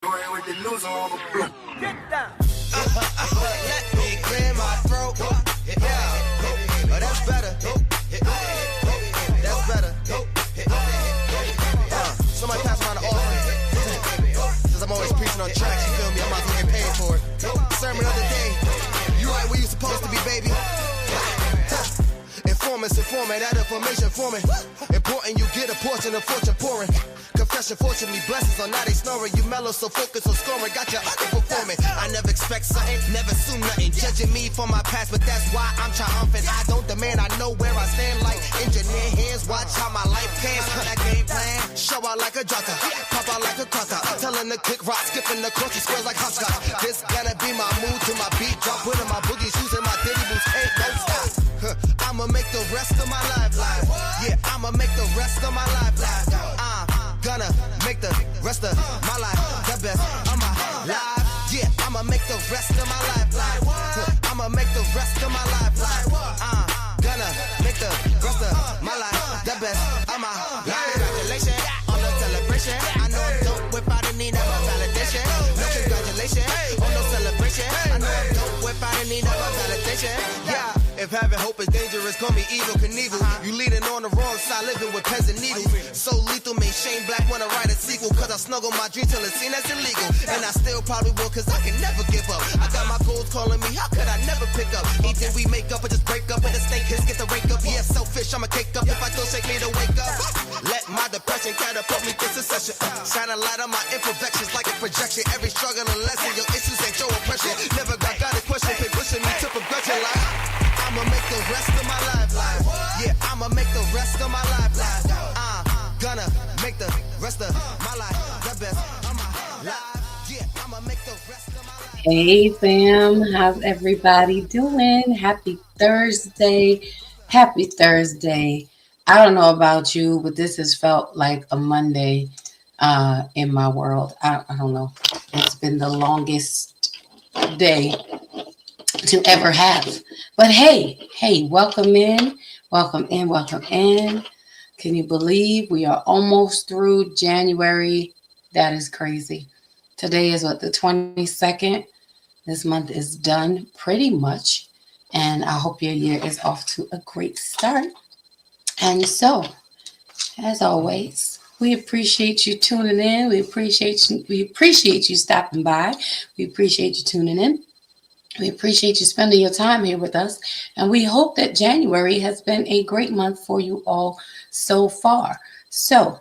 with the news on the block. Get down. Let me clear my throat. Yeah. Oh, that's better. That's better. Somebody pass around the offering. Since I'm always preaching on tracks, you feel me? I'm about to get paid for it. Sermon of the day. You right where you supposed to be, baby. Informants informant, that information forming. Important you get a portion of fortune pouring. Confession, fortunately, blessings on now they snoring. You mellow, so focus on scoring. Got you underperforming. I never expect something, never assume nothing. Judging me for my past, but that's why I'm triumphant. I don't demand, I know where I stand like engineer hands. Watch how my life pans. That game plan, show out like a jotter, pop out like a cutter. Telling the kick rock, skipping the course, squares like hopscotch. This gonna be my mood to my beat drop. Putting my boogie shoes and my diddy boots, ain't no stop. I'ma make the rest of my life live. Yeah, I'ma make the rest of my life live. Gonna make the rest of my life the best of my life. Yeah, I'ma make the rest of my life live. I'ma make the rest of my life live. Gonna make the rest of my life the best of my life. Congratulations on the celebration. I know I'm dope without a need of a validation. No congratulations on no celebration. I know I'm dope without a need of a validation. Yeah. If having hope is dangerous, call me evil Knievel. You leading on the wrong side, living with pens and needles. So lethal, make Shane Black wanna write a sequel. Cause I snuggle my dreams till it's seen as illegal. And I still probably will, cause I can never give up. I got my goals calling me, how could I never pick up? Either we make up or just break up. With the snake hits, get the rake up. Yeah, selfish, I'ma cake up. If I don't shake me to wake up. Let my depression catapult me to succession. Shine a light on my imperfections like a projection. Every struggle a lesson, your issues ain't your oppression. Never got a question, pay pushing me to progression like I'ma make the rest of my life live. Yeah, I'ma make the rest of my life live. Gonna make the rest of my life the best of my life. Yeah, I'ma make the rest of my life. Hey fam, how's everybody doing? Happy Thursday. Happy Thursday. I don't know about you, but this has felt like a Monday in my world. I don't know. It's been the longest day to ever have. But hey, welcome in. Can you believe we are almost through January? That is crazy. Today is what, the 22nd? This month is done pretty much. And I hope your year is off to a great start. And so, as always, we appreciate you tuning in. We appreciate you stopping by. We appreciate you tuning in. We appreciate you spending your time here with us. And we hope that January has been a great month for you all so far. So,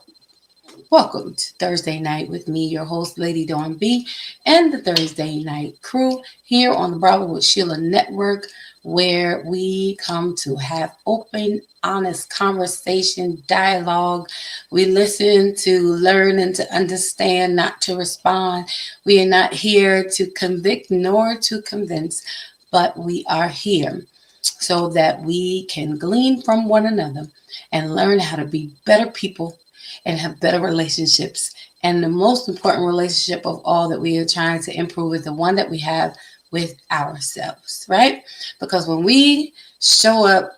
welcome to Thursday Night with me, your host, Lady Dawn B, and the Thursday Night crew here on the Bravo with Sheila Network, where we come to have open, honest conversation, dialogue. We listen to learn and to understand, not to respond. We are not here to convict nor to convince, but we are here so that we can glean from one another and learn how to be better people and have better relationships. And the most important relationship of all that we are trying to improve is the one that we have with ourselves, right? Because when we show up,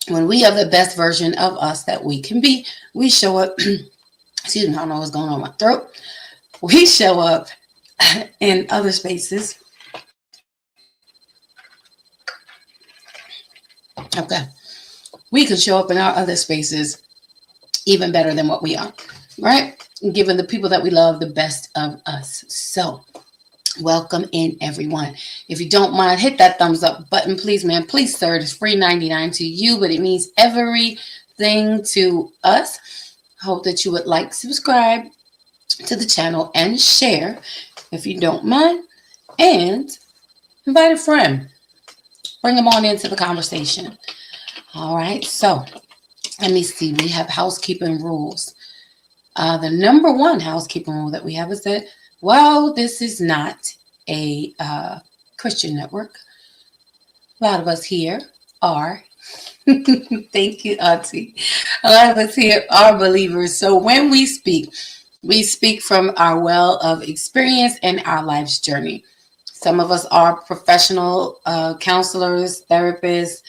when we are the best version of us that we can be, we show up, excuse me, I don't know what's going on in my throat. We show up in other spaces. Okay. We can show up in our other spaces even better than what we are, right? Giving the people that we love the best of us. So, welcome in, everyone. If you don't mind, hit that thumbs up button, please, man. Please, sir. It's free 99 to you, but it means everything to us. Hope that you would like, subscribe to the channel, and share if you don't mind. And invite a friend. Bring them on into the conversation. All right. So, let me see. We have housekeeping rules. The number one housekeeping rule that we have is that while this is not a Christian network, a lot of us here are, thank you, Auntie. A lot of us here are believers. So when we speak from our well of experience and our life's journey. Some of us are professional counselors, therapists,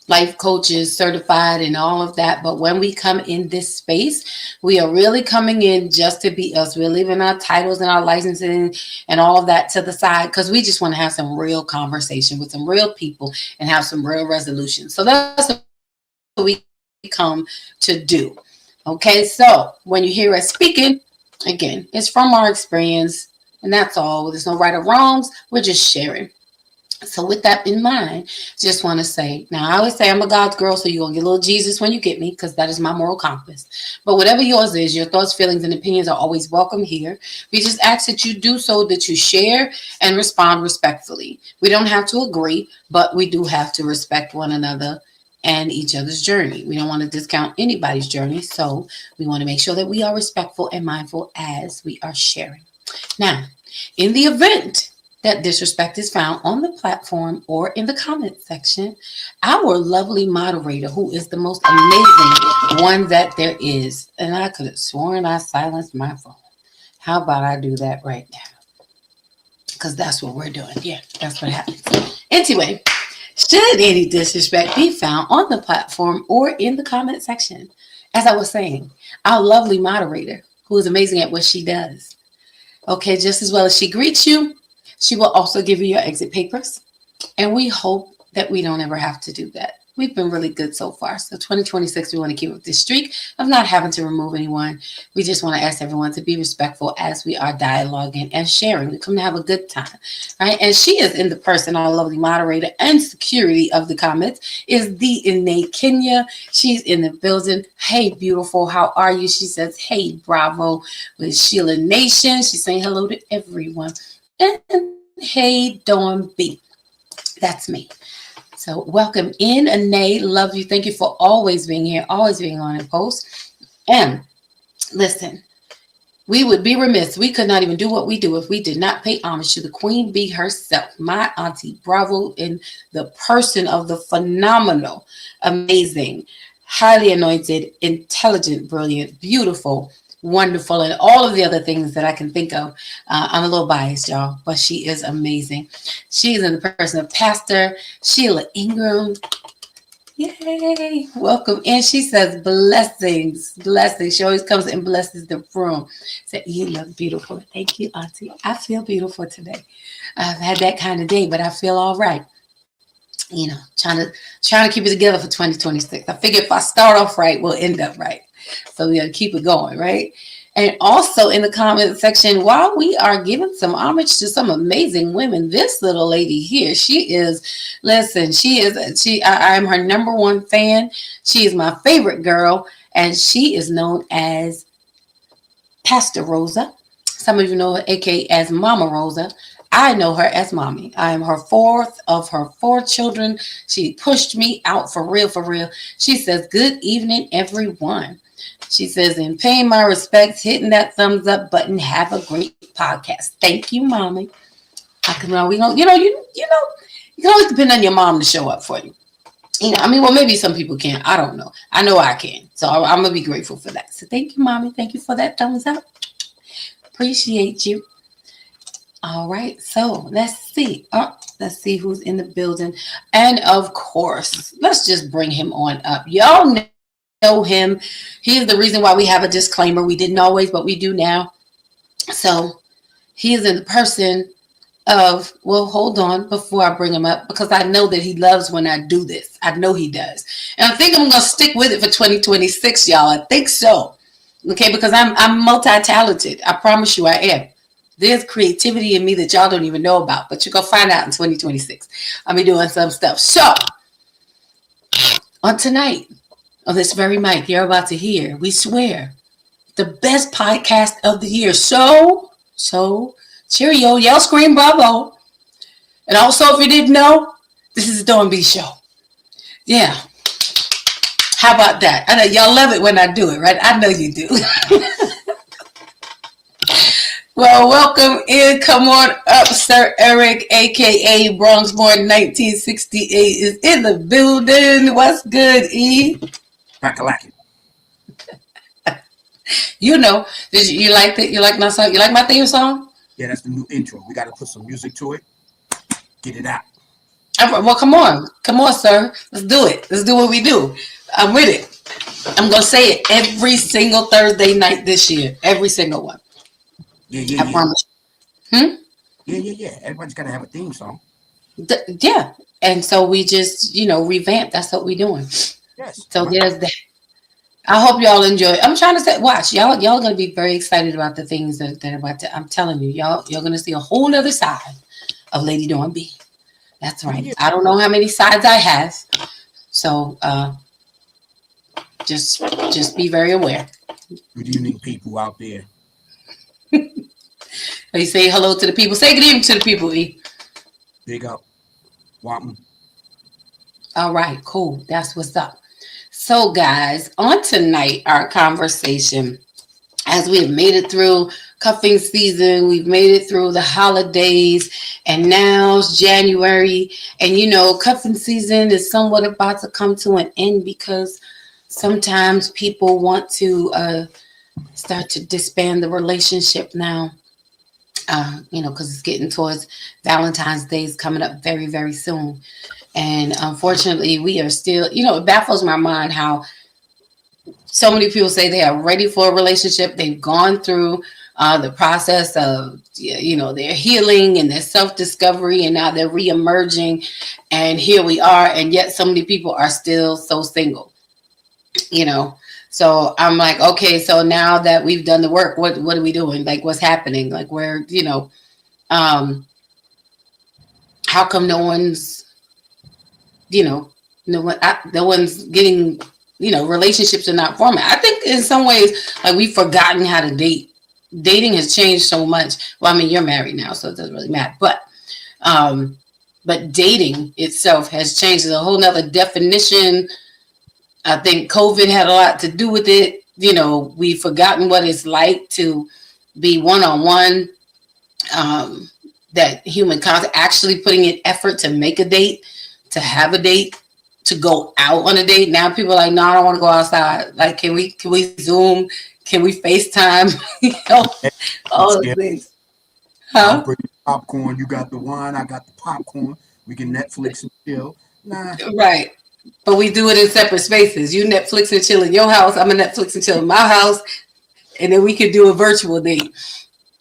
life coaches, certified, and all of that. But when we come in this space, we are really coming in just to be us. We're leaving our titles and our licensing and all of that to the side because we just want to have some real conversation with some real people and have some real resolutions. So that's what we come to do. Okay, so when you hear us speaking, again, it's from our experience, and that's all. There's no right or wrongs. We're just sharing. So with that in mind, just want to say, now I always say I'm a God's girl, so you're going to get a little Jesus when you get me, because that is my moral compass. But whatever yours is, your thoughts, feelings, and opinions are always welcome here. We just ask that you do so, that you share and respond respectfully. We don't have to agree, but we do have to respect one another and each other's journey. We don't want to discount anybody's journey, so we want to make sure that we are respectful and mindful as we are sharing. Now, in the event that disrespect is found on the platform or in the comment section, our lovely moderator, who is the most amazing one that there is, and I could have sworn I silenced my phone. How about I do that right now? Because that's what we're doing. Yeah, that's what happens. Anyway, should any disrespect be found on the platform or in the comment section, as I was saying, our lovely moderator, who is amazing at what she does, okay, just as well as she greets you, she will also give you your exit papers. And we hope that we don't ever have to do that. We've been really good so far. So 2026, we want to keep up this streak of not having to remove anyone. We just want to ask everyone to be respectful as we are dialoguing and sharing. We come to have a good time, right? And she is in the person, our lovely moderator and security of the comments, is the innate Kenya. She's in the building. Hey, beautiful. How are you? She says, hey, bravo with Sheila Nation. She's saying hello to everyone. And hey, Dawn B. That's me. So welcome in, Anae. Love you. Thank you for always being here, always being on and post. And listen, we would be remiss. We could not even do what we do if we did not pay homage to the Queen Bee herself, my Auntie Bravo, in the person of the phenomenal, amazing, highly anointed, intelligent, brilliant, beautiful, wonderful, and all of the other things that I can think of. I'm a little biased, y'all, but she is amazing. She is in the person of Pastor Sheila Ingram. Yay! Welcome in. She says blessings, blessings. She always comes and blesses the room. Say, you look beautiful. Thank you, Auntie. I feel beautiful today. I've had that kind of day, but I feel all right. You know, trying to keep it together for 2026. I figure if I start off right, we'll end up right. So we got to keep it going, right? And also in the comment section, while we are giving some homage to some amazing women, this little lady here, I'm her number one fan. She is my favorite girl, and she is known as Pastor Rosa. Some of you know her, aka as Mama Rosa. I know her as Mommy. I am her fourth of her four children. She pushed me out for real, for real. She says, good evening, everyone. She says, in paying my respects, hitting that thumbs up button. Have a great podcast. Thank you, Mommy. I can you can always depend on your mom to show up for you. Well, maybe some people can. I don't know. I know I can. So I'm going to be grateful for that. So thank you, Mommy. Thank you for that thumbs up. Appreciate you. All right. So let's see. Let's see who's in the building. And of course, let's just bring him on up. Y'all know him. He is the reason why we have a disclaimer. We didn't always, but we do now. So he is in the person of, well, hold on before I bring him up, because I know that he loves when I do this. I know he does. And I think I'm going to stick with it for 2026, y'all. I think so. Okay, because I'm multi-talented. I promise you I am. There's creativity in me that y'all don't even know about, but you're going to find out in 2026. I'll be doing some stuff. So, on tonight, on this very mic you're about to hear, we swear, the best podcast of the year. So, cheerio, yell, scream, bravo. And also, if you didn't know, this is the Dawn B Show. Yeah. How about that? I know y'all love it when I do it, right? I know you do. Well, welcome in. Come on up, Sir Eric, a.k.a. Bronx born 1968, is in the building. What's good, E? Pakalaki. You know, you like it? You like my song? You like my theme song? Yeah, that's the new intro. We got to put some music to it. Get it out. Well, come on, sir. Let's do it. Let's do what we do. I'm with it. I'm gonna say it every single Thursday night this year. Every single one. Yeah, yeah, I yeah. promise. Hmm? Yeah, yeah, yeah. Everybody's got to have a theme song. Yeah. And so we just, revamp. That's what we're doing. Yes. So there's that. I hope y'all enjoy. I'm trying to say, watch y'all gonna be very excited about the things that are about to. I'm telling you, y'all gonna see a whole nother side of Lady Dawn B. That's Yeah, right. yeah. I don't know how many sides I have, so just be very aware. Good evening, people out there. They say hello to the people. Say good evening to the people. E. Big up. Wampum. All right, cool. That's what's up. So, guys, on tonight, our conversation, as we have made it through cuffing season, we've made it through the holidays, and now it's January. And cuffing season is somewhat about to come to an end because sometimes people want to start to disband the relationship now. Because it's getting towards Valentine's Day is coming up very, very soon. And unfortunately, we are still, it baffles my mind how so many people say they are ready for a relationship. They've gone through the process of, their healing and their self-discovery, and now they're re-emerging. And here we are. And yet so many people are still so single, you know. So I'm like, okay, so now that we've done the work, what are we doing? Like, what's happening? Like, where, um, how come no one's, no one's getting, relationships are not forming. I think in some ways, like, we've forgotten how to date. Dating has changed so much. Well, I mean, you're married now, so it doesn't really matter. But dating itself has changed. There's a whole nother definition. I think COVID had a lot to do with it. We've forgotten what it's like to be one-on-one, that human contact, actually putting in effort to make a date, to have a date, to go out on a date. Now people are like, no, I don't want to go outside. Like, can we Zoom? Can we FaceTime? All those things. I'll Huh? bring the popcorn. You got the wine. I got the popcorn. We can Netflix and chill. Nah. Right. But we do it in separate spaces. You Netflix and chill in your house. I'm a Netflix and chill in my house. And then we could do a virtual date.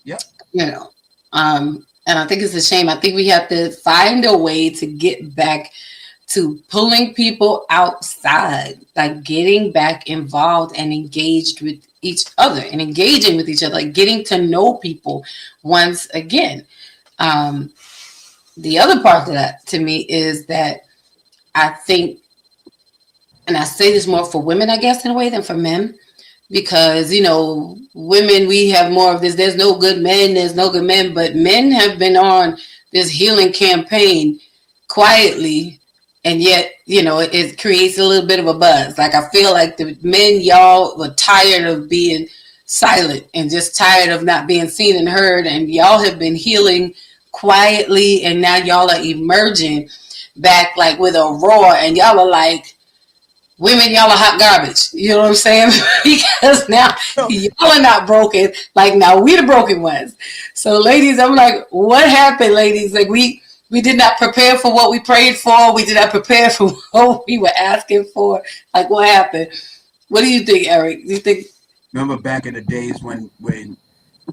Yep. And I think it's a shame. I think we have to find a way to get back to pulling people outside, like getting back involved and engaged with each other and engaging with each other, like getting to know people once again. The other part of that to me is that I think, and I say this more for women, I guess, in a way than for men, because, women, we have more of this. There's no good men, but men have been on this healing campaign quietly, and yet, it creates a little bit of a buzz. Like, I feel like the men, y'all were tired of being silent and just tired of not being seen and heard, and y'all have been healing quietly, and now y'all are emerging back like with a roar, and y'all are like, women, y'all are hot garbage. You know what I'm saying? Because now y'all are not broken. Like, now we the broken ones. So, ladies, I'm like, what happened, ladies? Like, we did not prepare for what we prayed for. We did not prepare for what we were asking for. Like, what happened? What do you think, Eric? Do you think? Remember back in the days when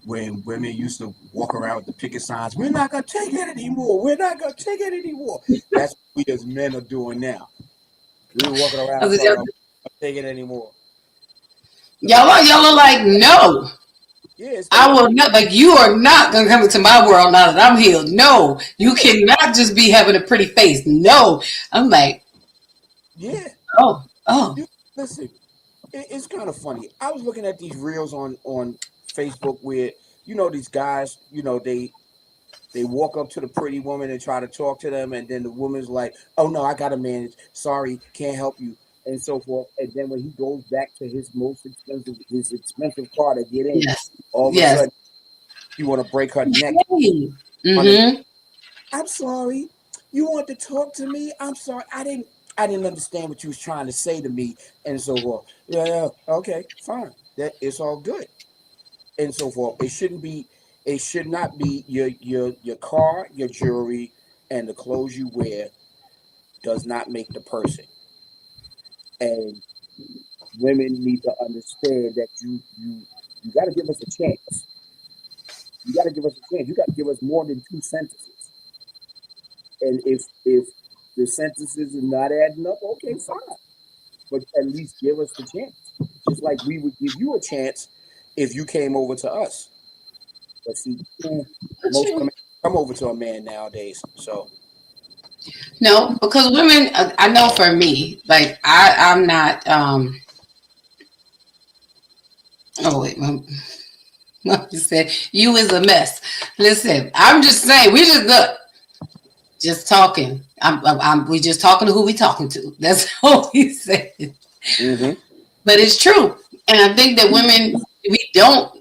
women used to walk around with the picket signs, we're not gonna take it anymore. We're not gonna take it anymore. That's what we as men are doing now. We're walking around talking about, I'm not taking it anymore. Y'all are like, no. Yeah, I will not, like, you are not going to come into my world now that I'm healed. No, you cannot just be having a pretty face. No. I'm like, yeah. oh. Listen, it's kind of funny. I was looking at these reels on Facebook where, these guys, they walk up to the pretty woman and try to talk to them, and then the woman's like, oh no, I gotta manage. Sorry, can't help you, and so forth. And then when he goes back to his expensive car to get in, Yes. all of a Yes. sudden you want to break her neck. Mm-hmm. I'm sorry. You want to talk to me? I'm sorry. I didn't understand what you was trying to say to me, and so forth. Yeah, okay, fine. That it's all good, and so forth. It should not be your car, your jewelry, and the clothes you wear does not make the person. And women need to understand that you got to give us a chance. You got to give us a chance. You got to give us more than two sentences. And if the sentences are not adding up, okay, fine. But at least give us the chance. Just like we would give you a chance if you came over to us. But see, most women come over to a man nowadays. So No, because women, I know for me, like I'm not. Oh wait, you said you is a mess. Listen, I'm just saying we just look, just talking. We just talking to who we talking to. That's all we said. mm-hmm. But it's true, and I think that women we don't.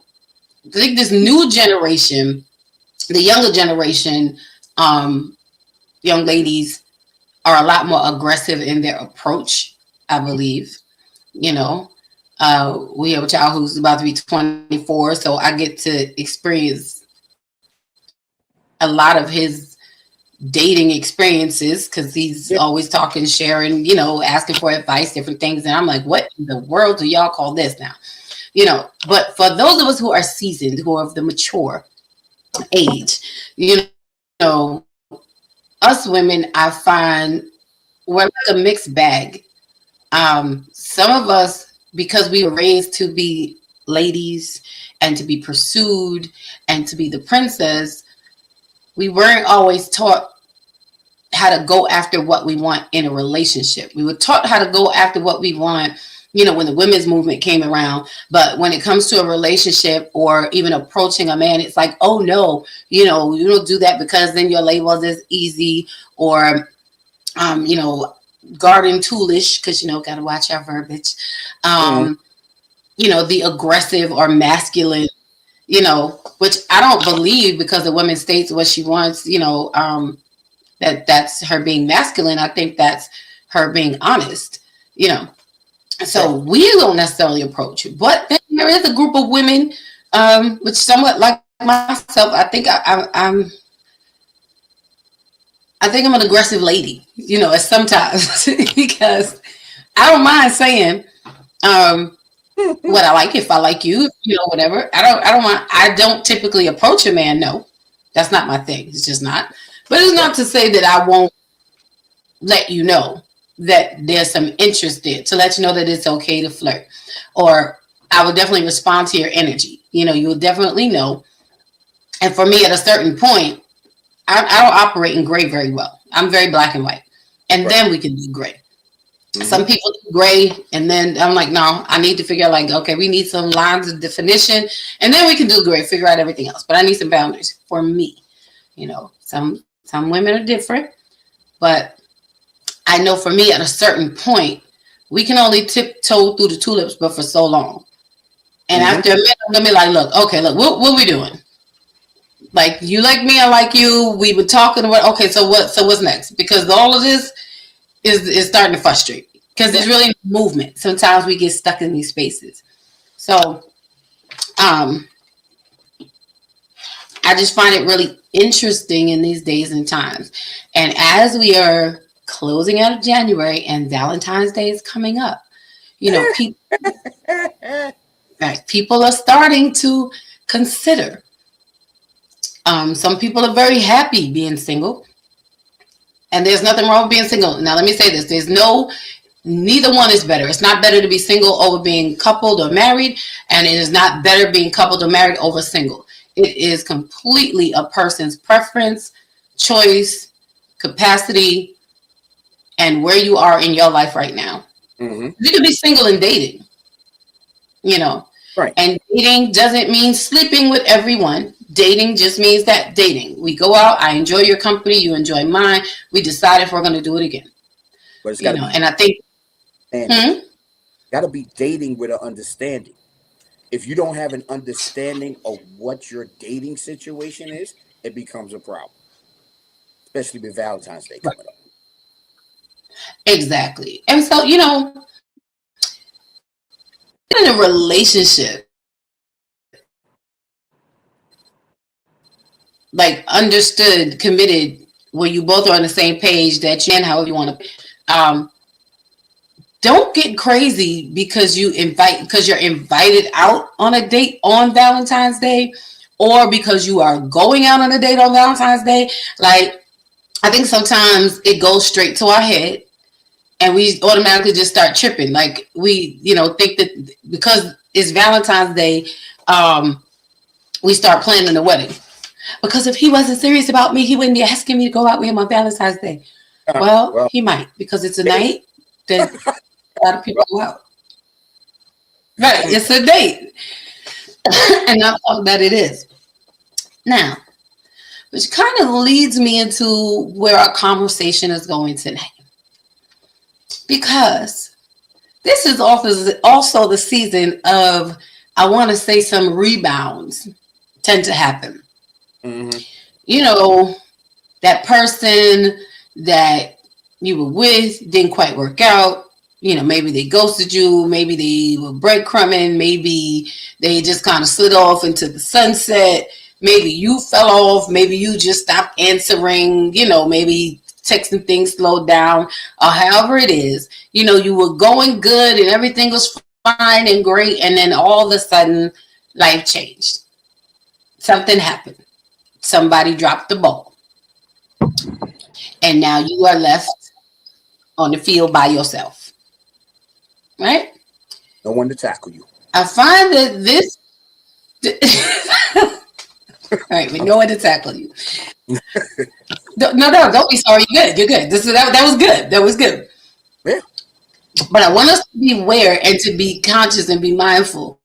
I think this new generation, the younger generation, young ladies are a lot more aggressive in their approach, I believe. You know, we have a child who's about to be 24, so I get to experience a lot of his dating experiences because he's Yeah. always talking, sharing, asking for advice, different things. And I'm like, what in the world do y'all call this now? But for those of us who are seasoned, who are of the mature age, know, us women, I find we're like a mixed bag. Some of us, because we were raised to be ladies and to be pursued and to be the princess, we weren't always taught how to go after what we want in a relationship. We were taught how to go after what we want, when the women's movement came around. But when it comes to a relationship or even approaching a man, it's like, oh no, you don't do that because then your label is easy, or garden toolish, because gotta watch our verbiage. Mm-hmm. The aggressive or masculine, which I don't believe, because the woman states what she wants, that's her being masculine. I think that's her being honest, So we don't necessarily approach it. But then there is a group of women, which somewhat like myself, I think I'm an aggressive lady, sometimes because I don't mind saying what I like. If I like you, whatever. I don't typically approach a man. No, that's not my thing. It's just not. But it's not to say that I won't let you know that there's some interest there, to let you know that it's okay to flirt. Or I will definitely respond to your energy. You will definitely know. And for me, at a certain point, I don't operate in gray very well. I'm very black and white. And Right. then we can do gray. Mm-hmm. Some people do gray, and then I'm like, no, I need to figure out, like, okay, we need some lines of definition, and then we can do gray, figure out everything else. But I need some boundaries for me. Some women are different, but I know for me, at a certain point, we can only tiptoe through the tulips, but for so long. And Mm-hmm. after a minute, I'm gonna be like, look, what we doing? Like, you like me, I like you. We were talking about, okay, so what's next? Because all of this is starting to frustrate, because there's really no movement. Sometimes we get stuck in these spaces. So I just find it really interesting in these days and times. And as we are closing out of January and Valentine's Day is coming up, people are starting to consider. Some people are very happy being single, and there's nothing wrong with being single. Now, let me say this: neither one is better. It's not better to be single over being coupled or married, and it is not better being coupled or married over single. It is completely a person's preference, choice, capacity, and where you are in your life right now. Mm-hmm. You can be single and dating, Right. And dating doesn't mean sleeping with everyone. Dating just means that dating. We go out, I enjoy your company, you enjoy mine. We decide if we're going to do it again. But it's got to be. And I think, got to be dating with an understanding. If you don't have an understanding of what your dating situation is, it becomes a problem, especially with Valentine's Day coming up. Exactly. And so, in a relationship, like understood, committed, where you both are on the same page that you can, however you want to. Don't get crazy because you're invited out on a date on Valentine's Day, or because you are going out on a date on Valentine's Day. Like, I think sometimes it goes straight to our head and we automatically just start tripping. Like, we, think that because it's Valentine's Day, we start planning the wedding. Because if he wasn't serious about me, he wouldn't be asking me to go out with him on Valentine's Day. Well, Well, he might, because it's a night that a lot of people go out. Right, it's a date. And that's all that it is. Now, which kind of leads me into where our conversation is going tonight. Because this is also the season of, I want to say, some rebounds tend to happen. mm-hmm. You know, that person that you were with didn't quite work out. Maybe they ghosted you, maybe they were breadcrumbing, maybe they just kind of slid off into the sunset, maybe you fell off, maybe you just stopped answering, maybe texting things slowed down, or however it is. You were going good and everything was fine and great, and then all of a sudden, life changed. Something happened. Somebody dropped the ball. And now you are left on the field by yourself. Right? No one to tackle you. I find that this. All right, we know when to tackle you. No, don't be sorry. You're good. You're good. That was good. That was good. Yeah. But I want us to be aware and to be conscious and be mindful,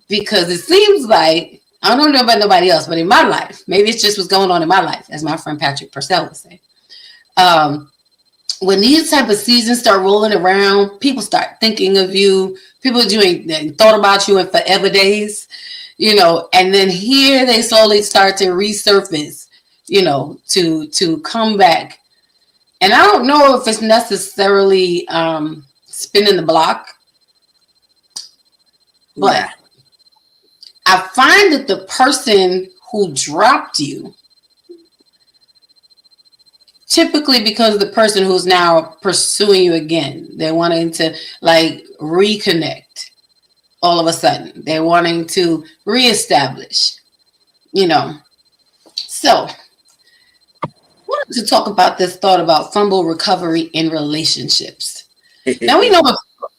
because it seems like, I don't know about nobody else, but in my life, maybe it's just what's going on in my life, as my friend Patrick Purcell would say. When these type of seasons start rolling around, people start thinking of you. People thought about you in forever days, and then here they slowly start to resurface, to come back. And I don't know if it's necessarily spinning the block, but Nah. I find that the person who dropped you typically becomes the person who's now pursuing you again. They're wanting to reconnect all of a sudden. They're wanting to reestablish, So, I wanted to talk about this thought about fumble recovery in relationships. Now, we know in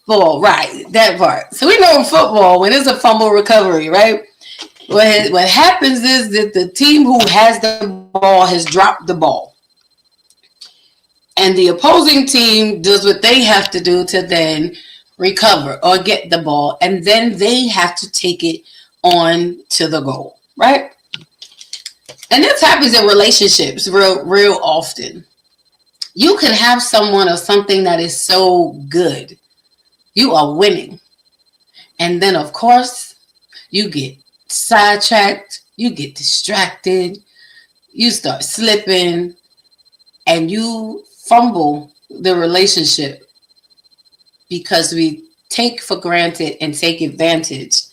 football, right, that part. So we know in football, when it's a fumble recovery, right, what happens is that the team who has the ball has dropped the ball. And the opposing team does what they have to do to then recover or get the ball. And then they have to take it on to the goal, right? And this happens in relationships real often. You can have someone or something that is so good. You are winning. And then, of course, you get sidetracked. You get distracted. You start slipping. And you fumble the relationship because we take for granted and take advantage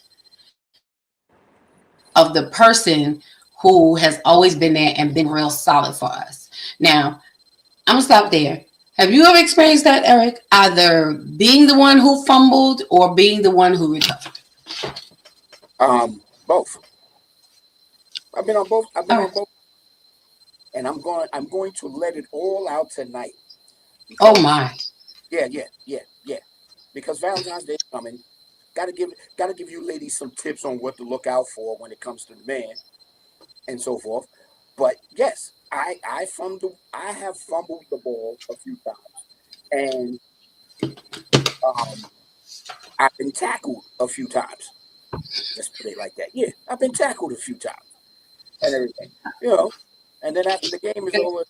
of the person who has always been there and been real solid for us. Now, I'm going to stop there. Have you ever experienced that, Eric? Either being the one who fumbled or being the one who recovered? Both. I've been on both. All right. And I'm going to let it all out tonight. Oh my. Yeah. Because Valentine's Day is coming. Gotta give you ladies some tips on what to look out for when it comes to the man and so forth. But yes, I have fumbled the ball a few times. And I've been tackled a few times. Just put it like that. Yeah, I've been tackled a few times and everything. And then after the game is over,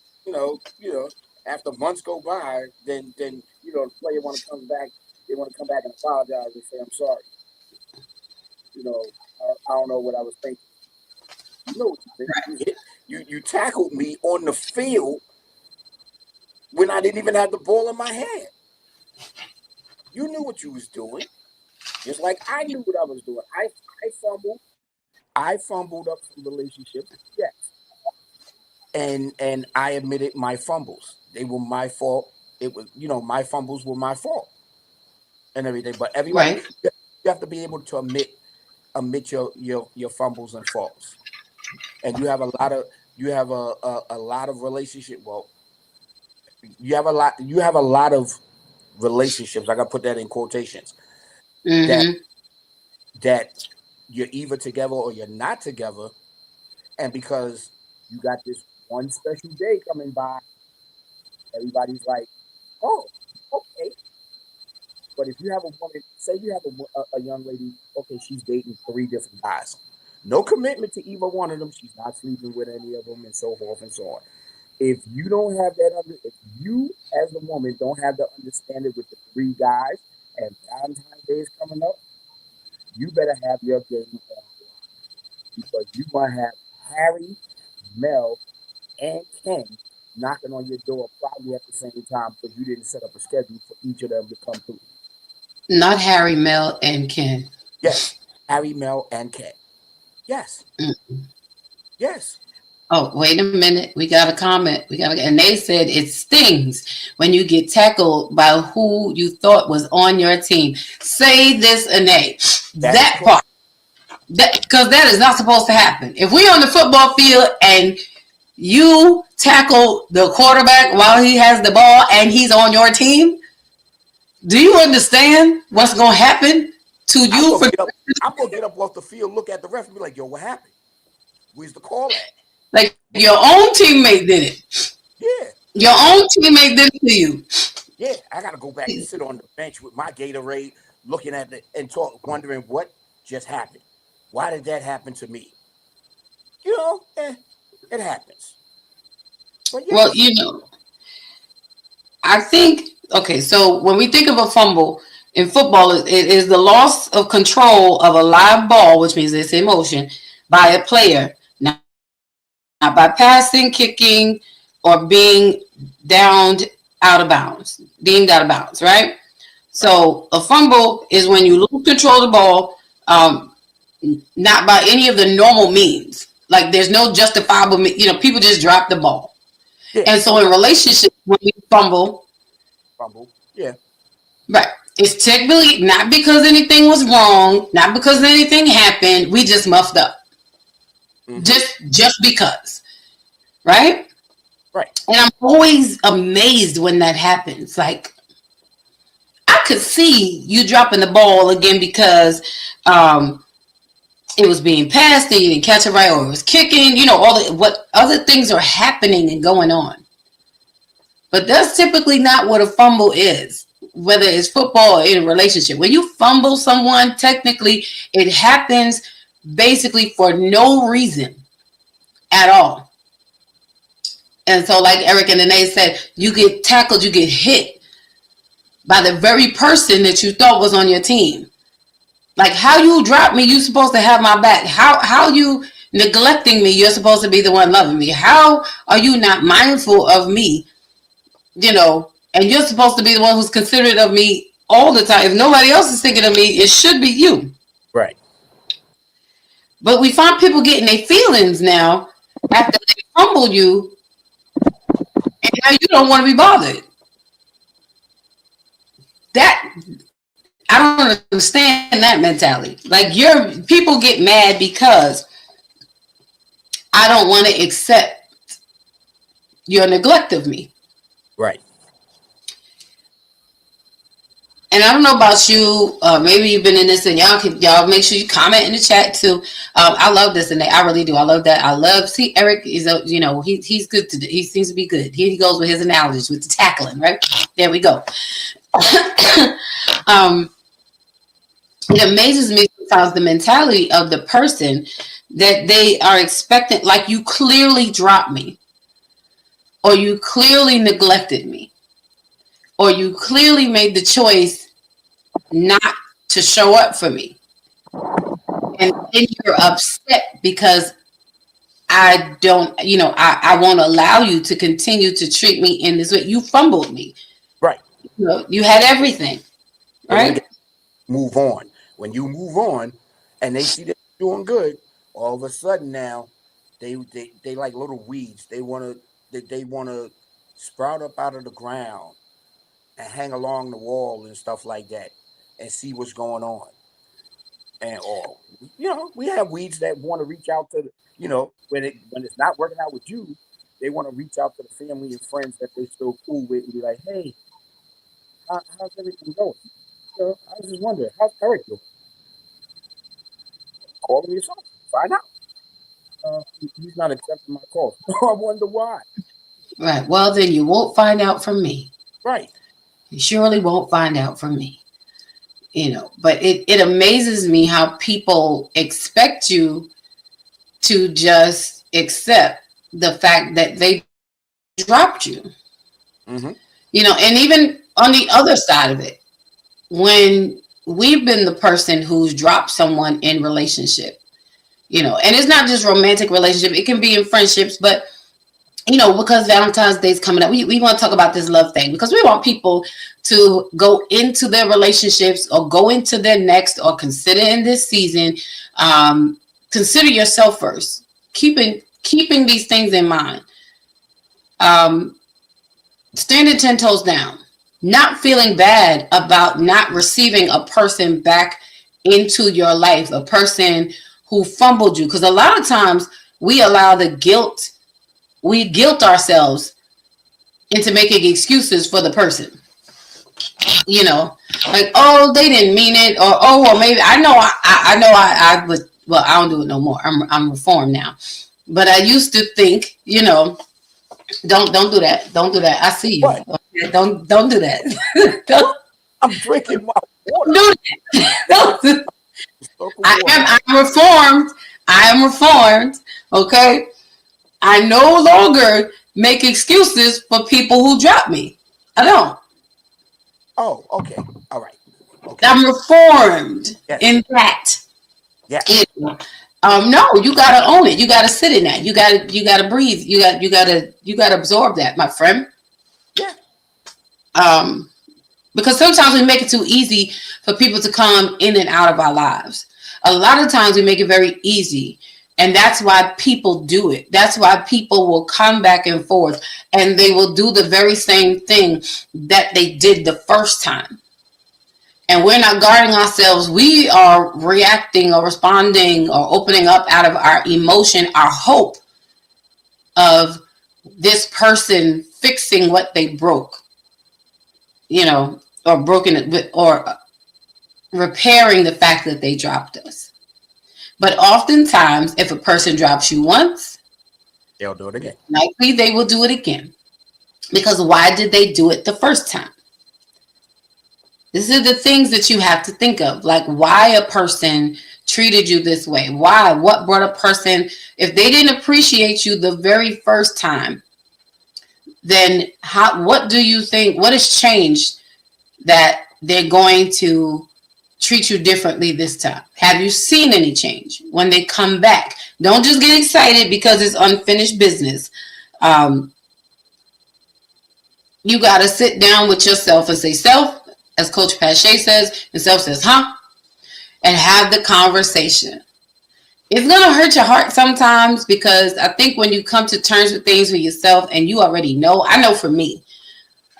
after months go by, then the player want to come back. They want to come back and apologize and say, "I'm sorry. I don't know what I was thinking." You tackled me on the field when I didn't even have the ball in my hand. You knew what you was doing, just like I knew what I was doing. I fumbled up some relationships. Yes, and I admitted my fumbles. They were my fault. It was, my fumbles were my fault and everything. But everybody, Right. you have to be able to admit your fumbles and faults. And you have a lot of relationship. Well, you have a lot of relationships. I got to put that in quotations. That Mm-hmm. that you're either together or you're not together, and because you got this one special day coming by, everybody's like, "Oh, okay." But if you have a woman, say you have a young lady, okay, she's dating three different guys, no commitment to either one of them. She's not sleeping with any of them, and so forth and so on. If you don't have if you as the woman don't have the understanding with the three guys, and Valentine's Day is coming up, you better have your game on because you might have Harry, Mel, and Ken knocking on your door probably at the same time because you didn't set up a schedule for each of them to come through. Not Harry, Mel, and Ken. Yes, Harry, Mel, and Ken. Yes, Mm. yes. Oh, wait a minute. We got a comment. And they said it stings when you get tackled by who you thought was on your team. Say this, Anae. That is That correct. part. Because that is not supposed to happen. If we on the football field and you tackle the quarterback while he has the ball and he's on your team, do you understand what's going to happen to I'm you gonna for get up. I'm gonna get up off the field, look at the ref, and be like, "Yo, what happened? Where's the call at?" like your own teammate did it? Yeah, Your own teammate did it to you. yeah. I gotta go back and sit on the bench with my Gatorade, looking at it and wondering what just happened. Why did that happen to me? It happens. But Well, yes, I think, okay, so when we think of a fumble in football, it is the loss of control of a live ball, which means it's in motion, by a player, not by passing, kicking, or being downed deemed out of bounds, right? So a fumble is when you lose control of the ball, not by any of the normal means. Like there's no justifiable, people just drop the ball. yeah. And so in relationships, when we fumble, Fumble. Yeah. right. It's technically not because anything was wrong, not because anything happened. We just muffed up. Mm-hmm. Just because. Right? Right. And I'm always amazed when that happens. Like I could see you dropping the ball again because it was being passed and you didn't catch it right, or it was kicking, what other things are happening and going on. But that's typically not what a fumble is, whether it's football or in a relationship. When you fumble someone, technically, it happens basically for no reason at all. And so, like Eric and Danae said, you get tackled, you get hit by the very person that you thought was on your team. Like how you drop me, you supposed to have my back. How you neglecting me, you're supposed to be the one loving me. How are you not mindful of me? And you're supposed to be the one who's considerate of me all the time. If nobody else is thinking of me, it should be you. Right. But we find people getting their feelings now after they humble you, and now you don't want to be bothered. That I don't understand that mentality. Like people get mad because I don't want to accept your neglect of me. Right. And I don't know about you. Maybe you've been in this, and y'all make sure you comment in the chat too. I love this, and I really do. I love that. See Eric is he's good to. He seems to be good. Here he goes with his analogies with the tackling. Right there we go. It amazes me sometimes the mentality of the person that they are expecting. Like you clearly dropped me, or you clearly neglected me, or you clearly made the choice not to show up for me. And then you're upset because I don't, I won't allow you to continue to treat me in this way. You fumbled me. Right. You had everything. Right? Move on. When you move on and they see that you're doing good, all of a sudden now They like little weeds. They wanna sprout up out of the ground and hang along the wall and stuff like that, and see what's going on. And all, we have weeds that want to reach out to when it's not working out with you, they want to reach out to the family and friends that they still cool with and be like, hey, how's everything going? I was just wondering, how's Eric doing? Call him yourself, find out. He's not accepting my calls. I wonder why. Right. Well, then you won't find out from me. Right. You surely won't find out from me. But it amazes me how people expect you to just accept the fact that they dropped you. Mm-hmm. And even on the other side of it, when we've been the person who's dropped someone in relationship, and it's not just romantic relationship, it can be in friendships, but because Valentine's Day is coming up, we want to talk about this love thing because we want people to go into their relationships or go into their next or consider in this season. Consider yourself first. Keeping these things in mind. Standing 10 toes down. Not feeling bad about not receiving a person back into your life, a person who fumbled you. Because a lot of times we allow we guilt ourselves into making excuses for the person. Like, oh, they didn't mean it, or oh, well, maybe I was. Well, I don't do it no more. I'm reformed now, but I used to think, don't do that. Don't do that. I see you. What? Okay? Don't do that. don't I'm drinking my water. do that. I'm reformed. I am reformed. Okay. I no longer make excuses for people who drop me. I don't. Oh, okay. All right. Okay. I'm reformed Yes. in that. Yeah. No, you gotta own it. You gotta sit in that. You gotta breathe. You gotta absorb that, my friend. Yeah. Because sometimes we make it too easy for people to come in and out of our lives. A lot of times we make it very easy. And that's why people do it. That's why people will come back and forth and they will do the very same thing that they did the first time. And we're not guarding ourselves. We are reacting or responding or opening up out of our emotion, our hope of this person fixing what they broke, or broken it, or repairing the fact that they dropped us. But oftentimes, if a person drops you once, they'll do it again. Likely they will do it again. Because why did they do it the first time? These are the things that you have to think of. Like why a person treated you this way. Why? What brought a person, if they didn't appreciate you the very first time, then what do you think, what has changed that they're going to treat you differently this time? Have you seen any change when they come back? Don't just get excited because it's unfinished business. You got to sit down with yourself and say, self, as Coach Pache says, and self says, huh? And have the conversation. It's going to hurt your heart sometimes because I think when you come to terms with things with yourself and you already know, I know for me,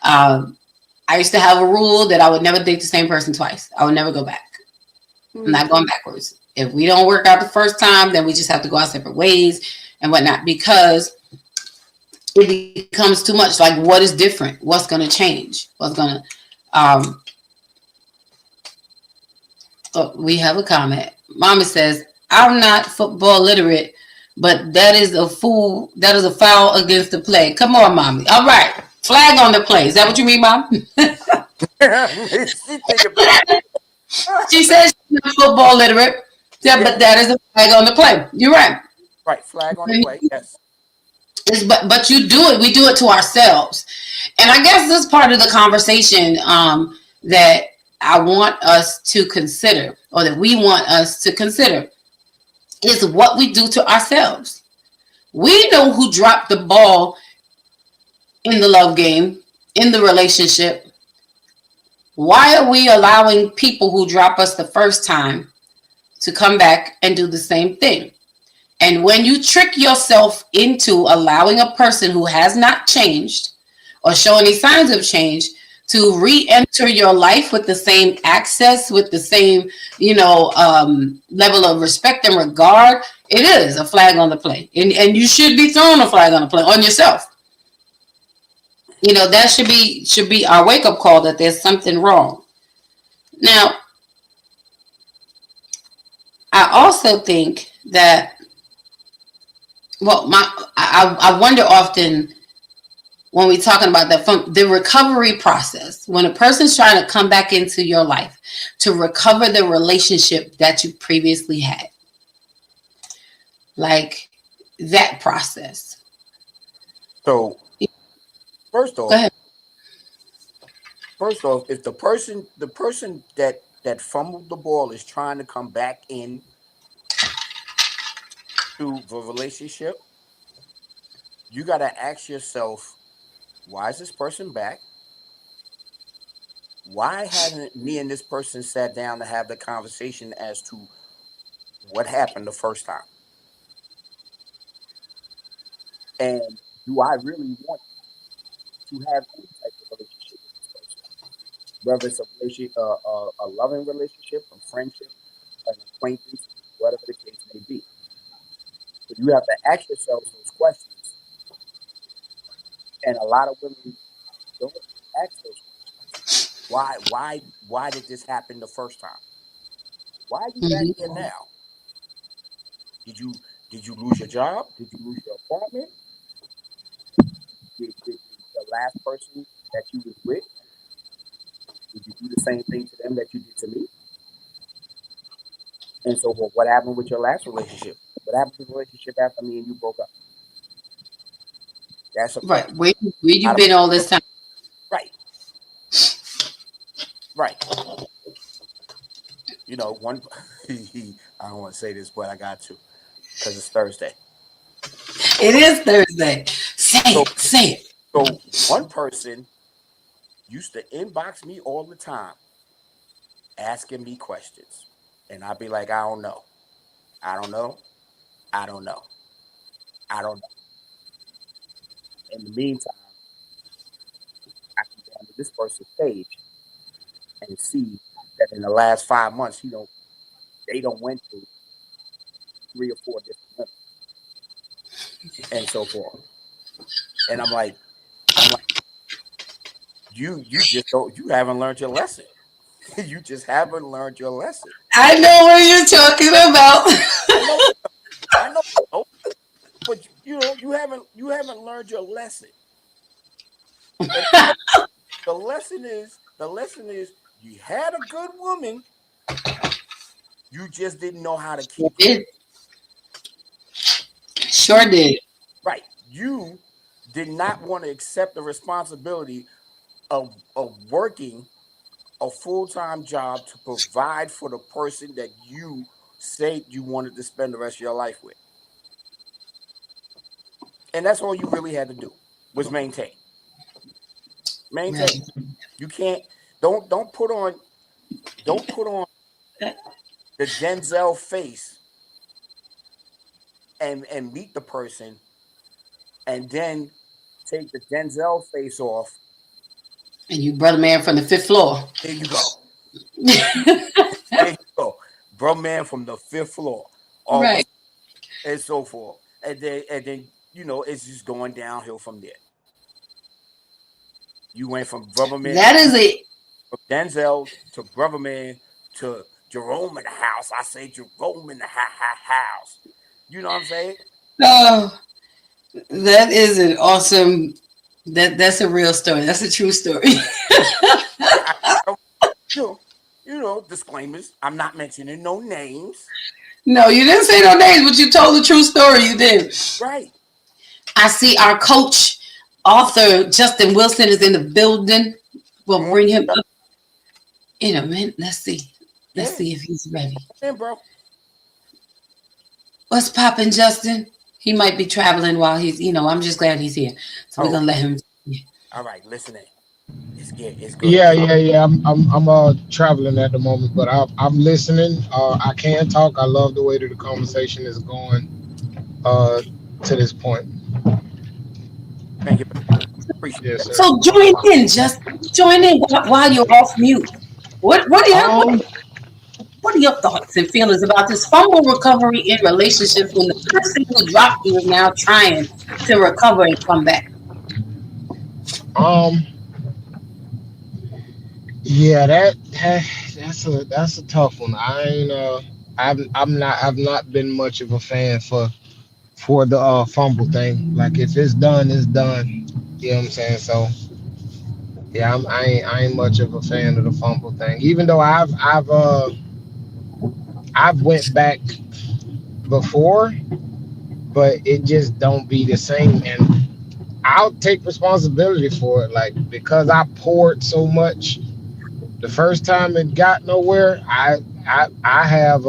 I used to have a rule that I would never date the same person twice. I would never go back. I'm not going backwards. If we don't work out the first time, then we just have to go our separate ways and whatnot because it becomes too much. Like, what is different? What's going to change? What's going to... we have a comment. Mama says, I'm not football literate, but that is a fool. That is a foul against the play. Come on, mommy. All right. Flag on the play. Is that what you mean, Mom? She says she's not football literate. Yeah, but that is a flag on the play. You're right. Right. Flag on the play. Yes. But you do it. We do it to ourselves. And I guess this part of the conversation that I want us to consider, or that we want us to consider, is what we do to ourselves. We know who dropped the ball in the love game, in the relationship. Why are we allowing people who drop us the first time to come back and do the same thing? And when you trick yourself into allowing a person who has not changed or show any signs of change to re-enter your life with the same access, with the same, level of respect and regard, it is a flag on the play. And you should be throwing a flag on the play on yourself. That should be our wake-up call that there's something wrong. Now, I also think that, well, I wonder often when we're talking about that, from the recovery process, when a person's trying to come back into your life to recover the relationship that you previously had, like that process. So first Go off, ahead. if the person that fumbled the ball is trying to come back in to the relationship, you got to ask yourself, why is this person back? Why hasn't me and this person sat down to have the conversation as to what happened the first time? And do I really want to have any type of relationship with this person? Whether it's a relationship, a loving relationship, a friendship, an acquaintance, whatever the case may be. So you have to ask yourselves those questions. And a lot of women don't ask those questions. Why did this happen the first time? Why are you back Mm-hmm. here now? Did you did you lose your job? Did you lose your apartment? Did the last person that you was with, did you do the same thing to them that you did to me? And so forth. What happened with your last relationship? What happened to the relationship after me and you broke up? That's a Right. question. Where I you don't been all this time? right, right. One I don't want to say this, but I got to because it's Thursday. It is Thursday. Say So it. Say it. so one person used to inbox me all the time asking me questions. And I'd be like, I don't know. I don't know. I don't know. I don't know. In the meantime, I can go onto this person's page and see that in the last 5 months, they don't went through 3 or 4 different women and so forth. And I'm like, you haven't learned your lesson. You just haven't learned your lesson. I know what you're talking about. I know, I know, but you haven't learned your lesson. And the lesson is you had a good woman, you just didn't know how to Sure keep her. did. Sure You did. right. You did not want to accept the responsibility of working a full-time job to provide for the person that you said you wanted to spend the rest of your life with. And that's all you really had to do was maintain. Maintain. Right. You can't don't put on the Denzel face and meet the person and then take the Denzel face off. And you brother man from the fifth floor. There you go. There you go. Bro man from the fifth floor. All of Right. us and so forth. And then it's just going downhill from there. You went from brother man That is it. from Denzel to brother man to Jerome in the house. I say Jerome in the house. You know what I'm saying? Oh, that is an awesome. That's a real story. That's a true story. Yeah, I, you know, disclaimers. I'm not mentioning no names. No, you didn't say no names, but you told the true story. You did. Right. I see our coach, author Justin Wilson, is in the building. Come We'll on bring him up in a minute. Let's see. Let's Yeah. see if he's ready. Man, bro. What's popping, Justin? He might be traveling while I'm just glad he's here. So we're Oh, gonna let him. all right. Listen in. It's good. Yeah. I'm traveling at the moment, but I'm listening. I can talk. I love the way that the conversation is going. uh to this point. Thank you. Appreciate Yes, that. sir. So join in, just join in while you're off mute. Um, What are your thoughts and feelings about this fumble recovery in relationships when the person who dropped you is now trying to recover and come back? um, yeah, that's a tough one. I ain't I've not been much of a fan for the fumble thing. Like if it's done, it's done. You know what I'm saying? So yeah, I ain't much of a fan of the fumble thing. Even though I've went back before, but it just don't be the same. And I'll take responsibility for it. Like because I poured so much the first time it got nowhere, I have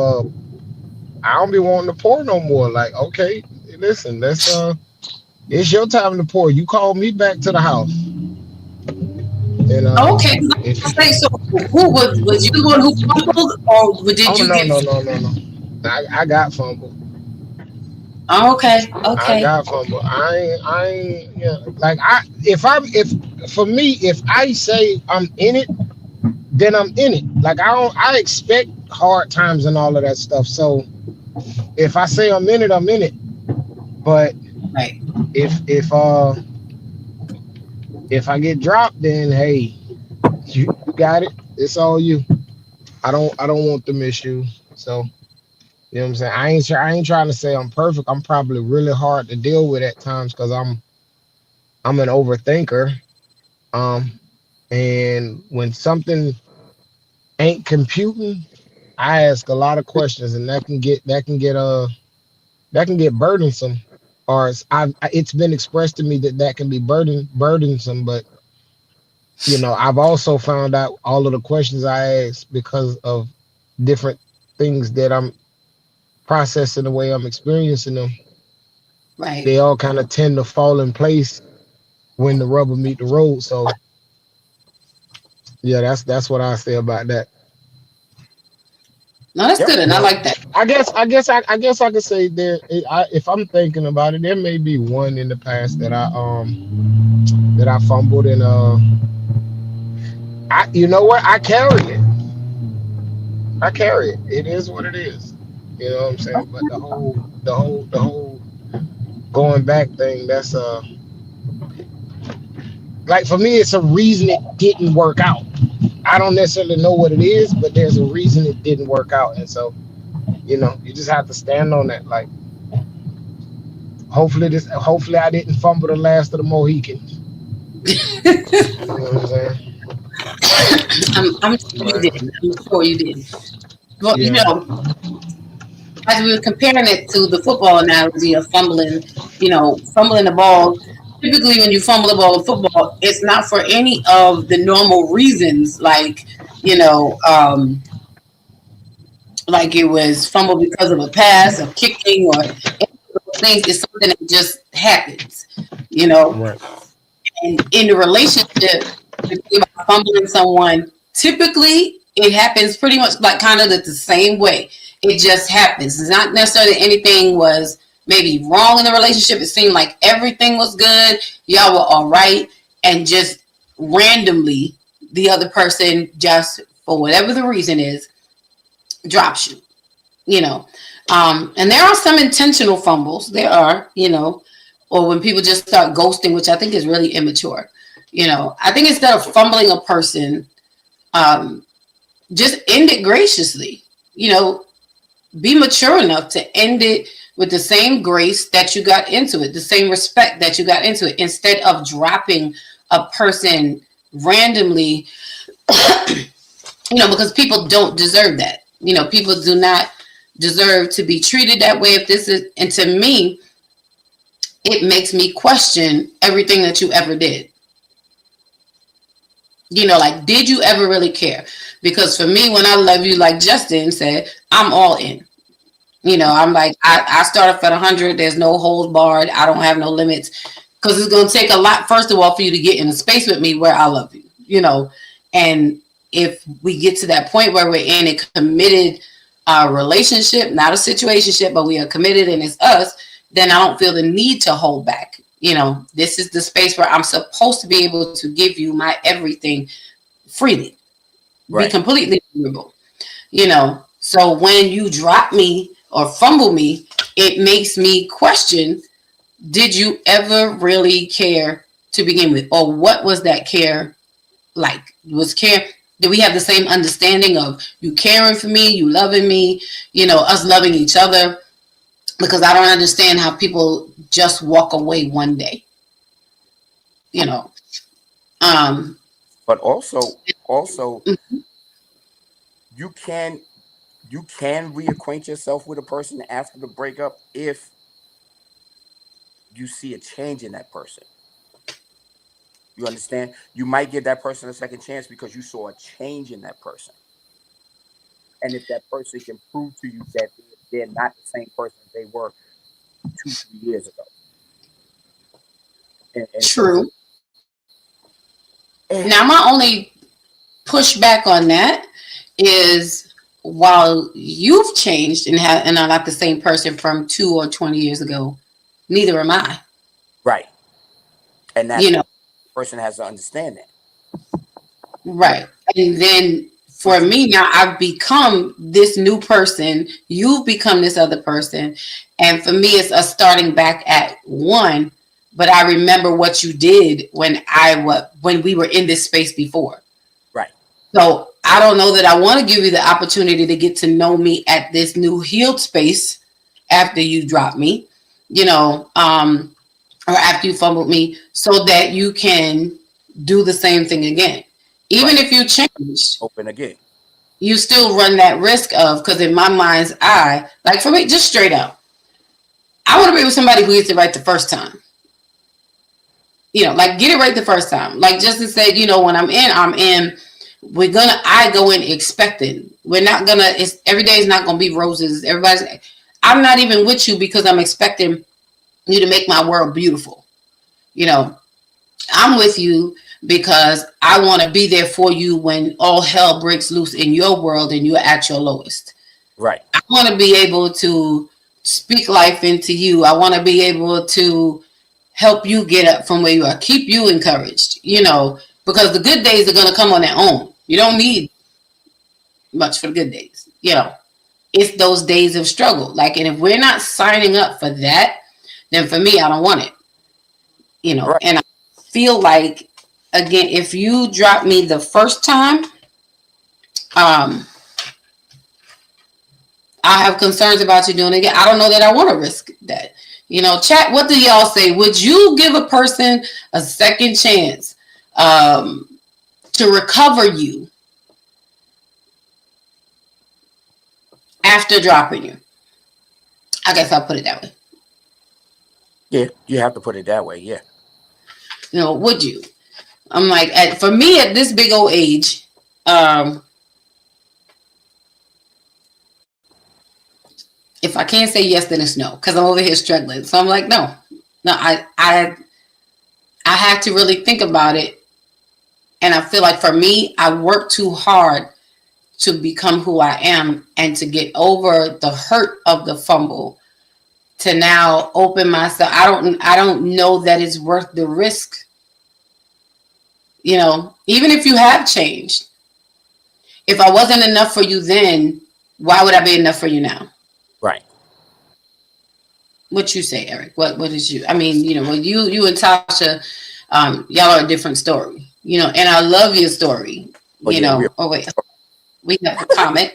I don't be wanting to pour no more. Like, okay, listen, let's it's your time to pour. You call me back to the house. And Okay, if say so. Who was you the one who fumbled, or did oh you no get? no no no no. I got fumble. Okay, I okay, got fumble. I ain't yeah. Like if for me, if I say I'm in it, then I'm in it. Like I expect hard times and all of that stuff. So if I say I'm in it, I'm in it. But right. if if I get dropped, then hey, you got it. It's all you. I don't want them issues. So you know what I'm saying. I ain't trying to say I'm perfect. I'm probably really hard to deal with at times because I'm an overthinker. Um, and when something ain't computing, I ask a lot of questions, and that can get burdensome. Or it's been expressed to me that that can be burdensome, but you know, I've also found out all of the questions I ask because of different things that I'm processing the way I'm experiencing them. Right. They all kind of tend to fall in place when the rubber meet the road. So yeah, that's what I say about that. No, that's Yep. good, and I But like that. I guess I could say if I'm thinking about it, there may be one in the past that I fumbled and I you know what I carry it. I carry it. It is what it is. You know what I'm saying? But the whole going back thing, that's like for me it's a reason it didn't work out. I don't necessarily know what it is, but there's a reason it didn't work out. And so, you know, you just have to stand on that. Like hopefully I didn't fumble the last of the Mohicans. You know what I'm saying? I'm sure you Right. didn't. I'm sure you didn't. Well, Yeah. as we were comparing it to the football analogy of fumbling, fumbling the ball. Typically, when you fumble the ball in football, it's not for any of the normal reasons, like it was fumbled because of a pass or kicking or things. It's something that just happens, you know. Right. And in the relationship, the thing about fumbling someone, typically it happens pretty much like kind of the same way. It just happens. It's not necessarily anything was maybe wrong in the relationship. It seemed like everything was good. Y'all were all right. And just randomly, the other person just, for whatever the reason is, drops you, you know. And there are some intentional fumbles. There are, or when people just start ghosting, which I think is really immature. I think instead of fumbling a person, just end it graciously. Be mature enough to end it with the same grace that you got into it, the same respect that you got into it, instead of dropping a person randomly, because people don't deserve that. People do not deserve to be treated that way. If this is, and to me, it makes me question everything that you ever did. Like, did you ever really care? Because for me, when I love you, like Justin said, I'm all in. I'm like, I start off at 100. There's no holds barred. I don't have no limits. Because it's going to take a lot, first of all, for you to get in a space with me where I love you, And if we get to that point where we're in a committed relationship, not a situationship, but we are committed and it's us, then I don't feel the need to hold back. This is the space where I'm supposed to be able to give you my everything freely, be Right. completely vulnerable. So when you drop me or fumble me, it makes me question, did you ever really care to begin with? Or what was that care like? Was care, did we have the same understanding of you caring for me, you loving me, us loving each other? Because I don't understand how people just walk away one day, you know. Um, But also you can reacquaint yourself with a person after the breakup if you see a change in that person. You understand? You might give that person a second chance because you saw a change in that person. And if that person can prove to you that they're not the same person they were 2, 3 years ago. And so True. eh, Now, my only pushback on that is, while you've changed and are not the same person from 2 or 20 years ago, neither am I. right. And You that's know, what the person has to understand that. You know, right? And then for but you me now, I've become this new person. You've become this other person, and for me, it's a starting back at one. But I remember what you did when we were in this space before. right. So I don't know that I want to give you the opportunity to get to know me at this new healed space after you drop me, you know, or after you fumbled me, so that you can do the same thing again. Even Right. if you change, Open again. you still run that risk of, because in my mind's eye, like for me, just straight up, I want to be with somebody who gets it right the first time. Like get it right the first time. Like Justin said, when I'm in. I go in expecting. We're not gonna. It's every day is not gonna be roses. I'm not even with you because I'm expecting you to make my world beautiful. You know, I'm with you because I want to be there for you when all hell breaks loose in your world and you're at your lowest. Right. I want to be able to speak life into you. I want to be able to help you get up from where you are, keep you encouraged, because the good days are going to come on their own. You don't need much for the good days. It's those days of struggle. Like, and if we're not signing up for that, then for me, I don't want it. Right. And I feel like, again, if you drop me the first time, um, I have concerns about you doing it again. I don't know that I want to risk that. Chat, what do y'all say? Would you give a person a second chance to recover you after dropping you? I guess I'll put it that way. Yeah. You have to put it that way. Yeah. Would you? I'm like, for me at this big old age, if I can't say yes, then it's no, because I'm over here struggling. So I'm like, no, no, I had to really think about it, and I feel like for me, I worked too hard to become who I am and to get over the hurt of the fumble to now open myself. I don't know that it's worth the risk. Even if you have changed, if I wasn't enough for you then, why would I be enough for you now? Right. What you say, Eric? What is you? I mean, well, you and Tasha, y'all are a different story. And I love your story. Oh yeah. We. Oh wait, we have a comment.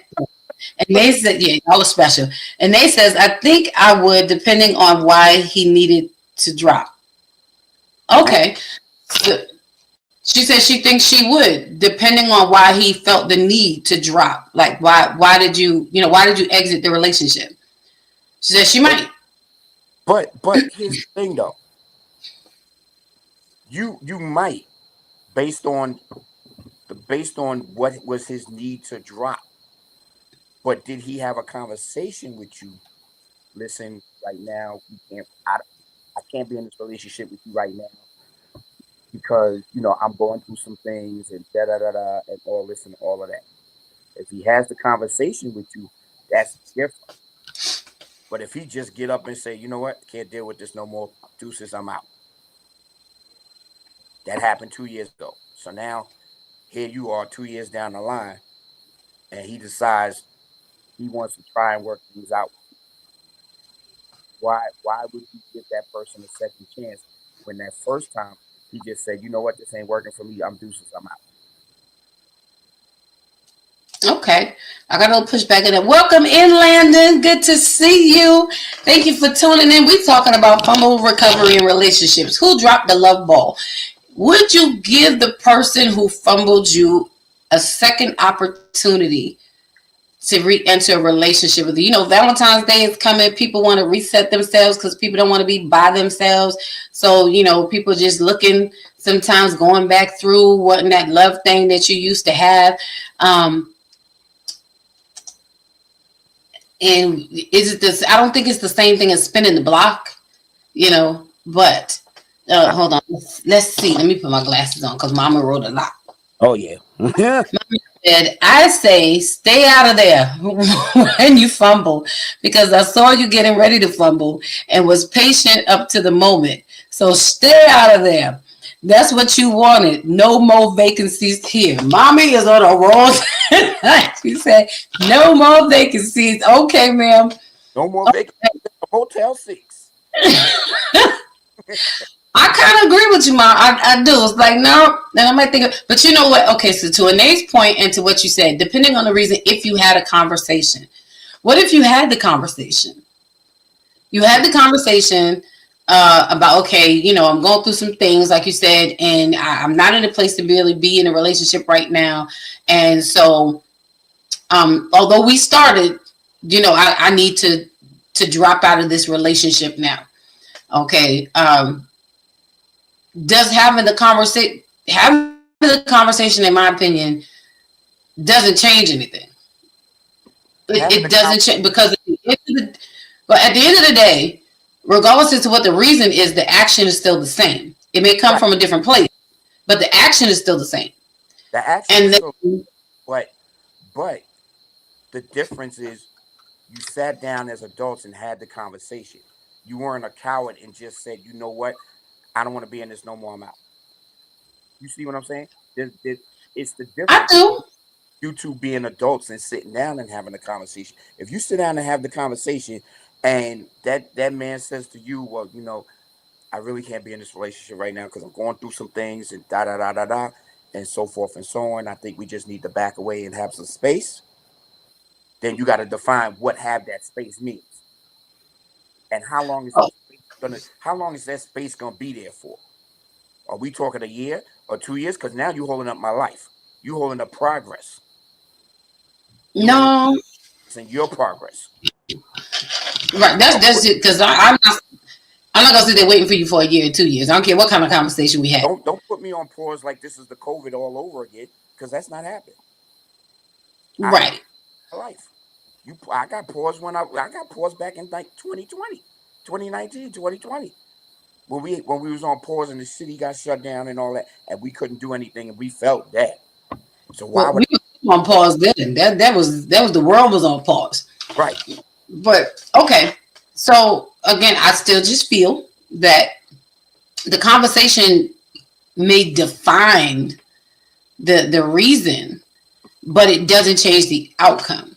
And they said, yeah, y'all are special. And they says, I think I would, depending on why he needed to drop. Okay. So she said she thinks she would, depending on why he felt the need to drop. Like why did you exit the relationship? She said she might. But here's the thing though. You might based on what was his need to drop. But did he have a conversation with you? Listen, right now we can't. I can't be in this relationship with you right now because I'm going through some things and da da da da and all this and all of that. If he has the conversation with you, that's different. But if he just get up and say, you know what, can't deal with this no more, deuces, I'm out. That happened 2 years ago. So now here you are 2 years down the line, and he decides he wants to try and work things out. Why would you give that person a second chance when that first time he just said, you know what, this ain't working for me, I'm deuces, I'm out. Okay. I got a little pushback in it. Welcome in, Landon. Good to see you. Thank you for tuning in. We're talking about fumble recovery and relationships. Who dropped the love ball? Would you give the person who fumbled you a second opportunity to re-enter a relationship with you? You know, Valentine's Day is coming. People want to reset themselves because people don't want to be by themselves. So, you know, people just looking, sometimes going back through what that love thing that you used to have. And is it this? I don't think it's the same thing as spinning the block, you know, but hold on. Let's see. Let me put my glasses on because Mama wrote a lot. Oh yeah. And I say stay out of there when you fumble because I saw you getting ready to fumble and was patient up to the moment. So stay out of there. That's what you wanted. No more vacancies here. Mommy is on a roll. She said, no more vacancies. Okay, ma'am. No more vacancies. Hotel 6. I kind of agree with you, Mom. I do. It's like, no. And I might think, but you know what? Okay, so to Anae's point and to what you said, depending on the reason, if you had a conversation, what if you had the conversation? You had the conversation about, okay, you know, I'm going through some things, like you said, and I'm not in a place to really be in a relationship right now. And so, although we started, you know, I need to drop out of this relationship now. Okay. Does having the conversation, in my opinion, doesn't change anything. It doesn't change because but at the end of the day, regardless as to what the reason is, the action is still the same. It may come from a different place, but the action is still the same. The action And is then, still, but the difference is you sat down as adults and had the conversation. You weren't a coward and just said, you know what, I don't want to be in this no more, I'm out. You see what I'm saying? It's the I difference. do. You two being adults and sitting down and having a conversation. If you sit down and have the conversation and that man says to you, well, you know, I really can't be in this relationship right now because I'm going through some things and da da da da da and so forth and so on. I think we just need to back away and have some space. Then you got to define what have that space means and how long is Oh, that space gonna be there for? Are we talking a year or 2 years? Because now you're holding up my life. You holding up progress. You holding up no, your progress. right. Don't That's put it. Because I'm not gonna sit there waiting for you for a year or 2 years. I don't care what kind of conversation we had. don't put me on pause like this is the COVID all over again because that's not happening. I have Right. my life. I got paused I got paused back in like 2020, 2019, 2020. When we was on pause and the city got shut down and all that, and we couldn't do anything, and we felt that. So why Well, would we were on pause then. That was the world was on pause. right? But okay. So again, I still just feel that the conversation may define the reason, but it doesn't change the outcome.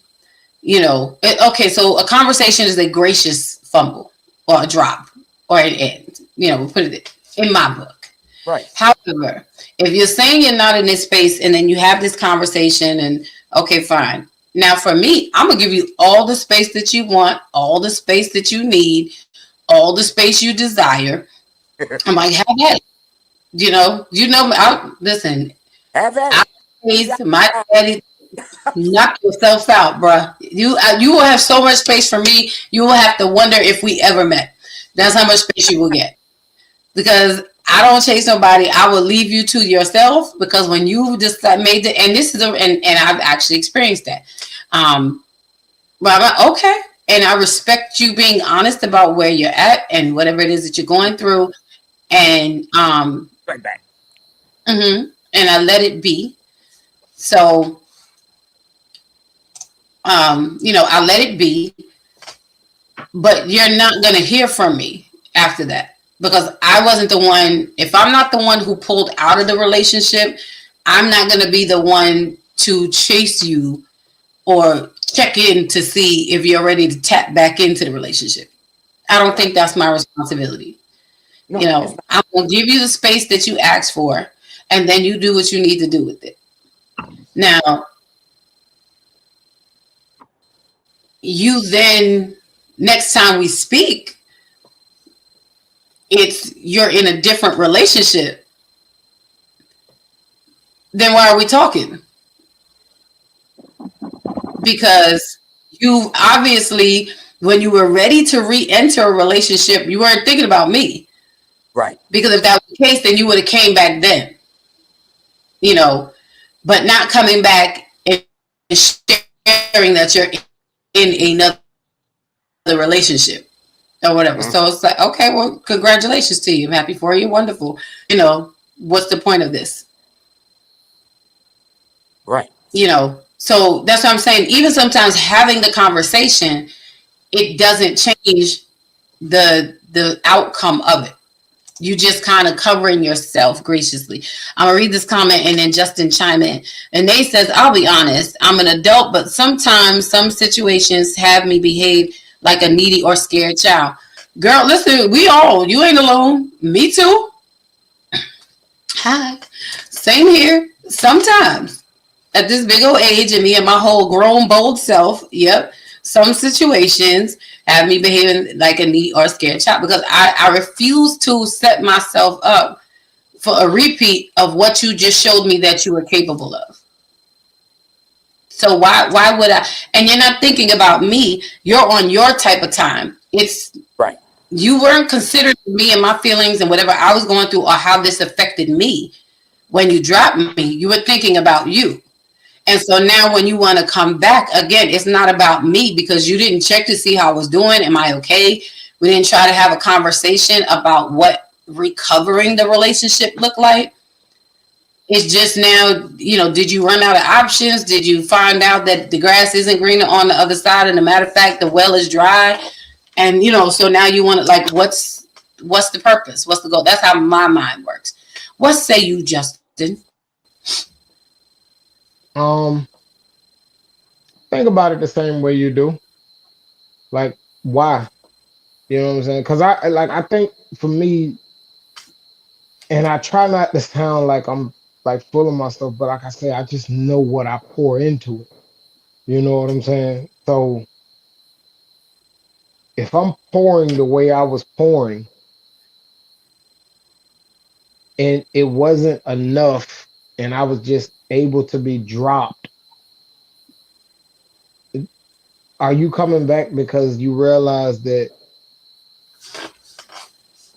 You know, okay, so a conversation is a gracious fumble or a drop or an end. You know, we put it in my book. Right. However, if you're saying you're not in this space and then you have this conversation and okay, fine. Now for me, I'm gonna give you all the space that you want, all the space that you need, all the space you desire. I'm like, have that. Listen, Have at I it. raised my daddy. Knock yourself out, bruh. You will have so much space for me. You will have to wonder if we ever met. That's how much space you will get. Because I don't chase nobody. I will leave you to yourself. Because when you just made it, and this is and I've actually experienced that. But I'm like, okay, and I respect you being honest about where you're at and whatever it is that you're going through, and Right back. and I let it be. So I let it be. but you're not going to hear from me after that because I wasn't the one. If I'm not the one who pulled out of the relationship, I'm not going to be the one to chase you or check in to see if you're ready to tap back into the relationship. I don't Right. think that's my responsibility. You No, it's know, not. I'm going to give you the space that you asked for, and then you do what you need to do with it. Now, you then, next time we speak, it's you're in a different relationship, then why are we talking? Because you obviously, when you were ready to re-enter a relationship, you weren't thinking about me. Right. Because if that was the case, then you would have came back then, you know, but not coming back and sharing that you're in another relationship or whatever. Hmm. So it's like, okay, well, congratulations to you. I'm happy for you. Wonderful. You know, what's the point of this? Right. You know, so that's what I'm saying. Even sometimes having the conversation, it doesn't change the outcome of it. You just kind of covering yourself graciously. I'm gonna read this comment and then Justin chime in. And they says, I'll be honest, I'm an adult, but sometimes some situations have me behave like a needy or scared child. Girl, listen, we all, you ain't alone. Me too. Hi. Same here. Sometimes at this big old age and me and my whole grown bold self, yep, some situations have me behaving like a needy or scared child because I refuse to set myself up for a repeat of what you just showed me that you were capable of. So why would I? And you're not thinking about me. You're on your type of time. It's Right. you weren't considering me and my feelings and whatever I was going through or how this affected me when you dropped me. You were thinking about you. And so now when you want to come back again, it's not about me because you didn't check to see how I was doing. Am I okay? We didn't try to have a conversation about what recovering the relationship looked like. It's just now, you know, did you run out of options? Did you find out that the grass isn't greener on the other side? And a matter of fact, the well is dry. And you know, so now you want to like, what's the purpose? What's the goal? That's how my mind works. What say you, Justin? Um, think about it the same way you do. Like, why? You know what I'm saying? Because I think for me, and I try not to sound like I'm like full of myself, but like I say, I just know what I pour into it. You know what I'm saying? So if I'm pouring the way I was pouring and it wasn't enough and I was just able to be dropped, are you coming back because you realize that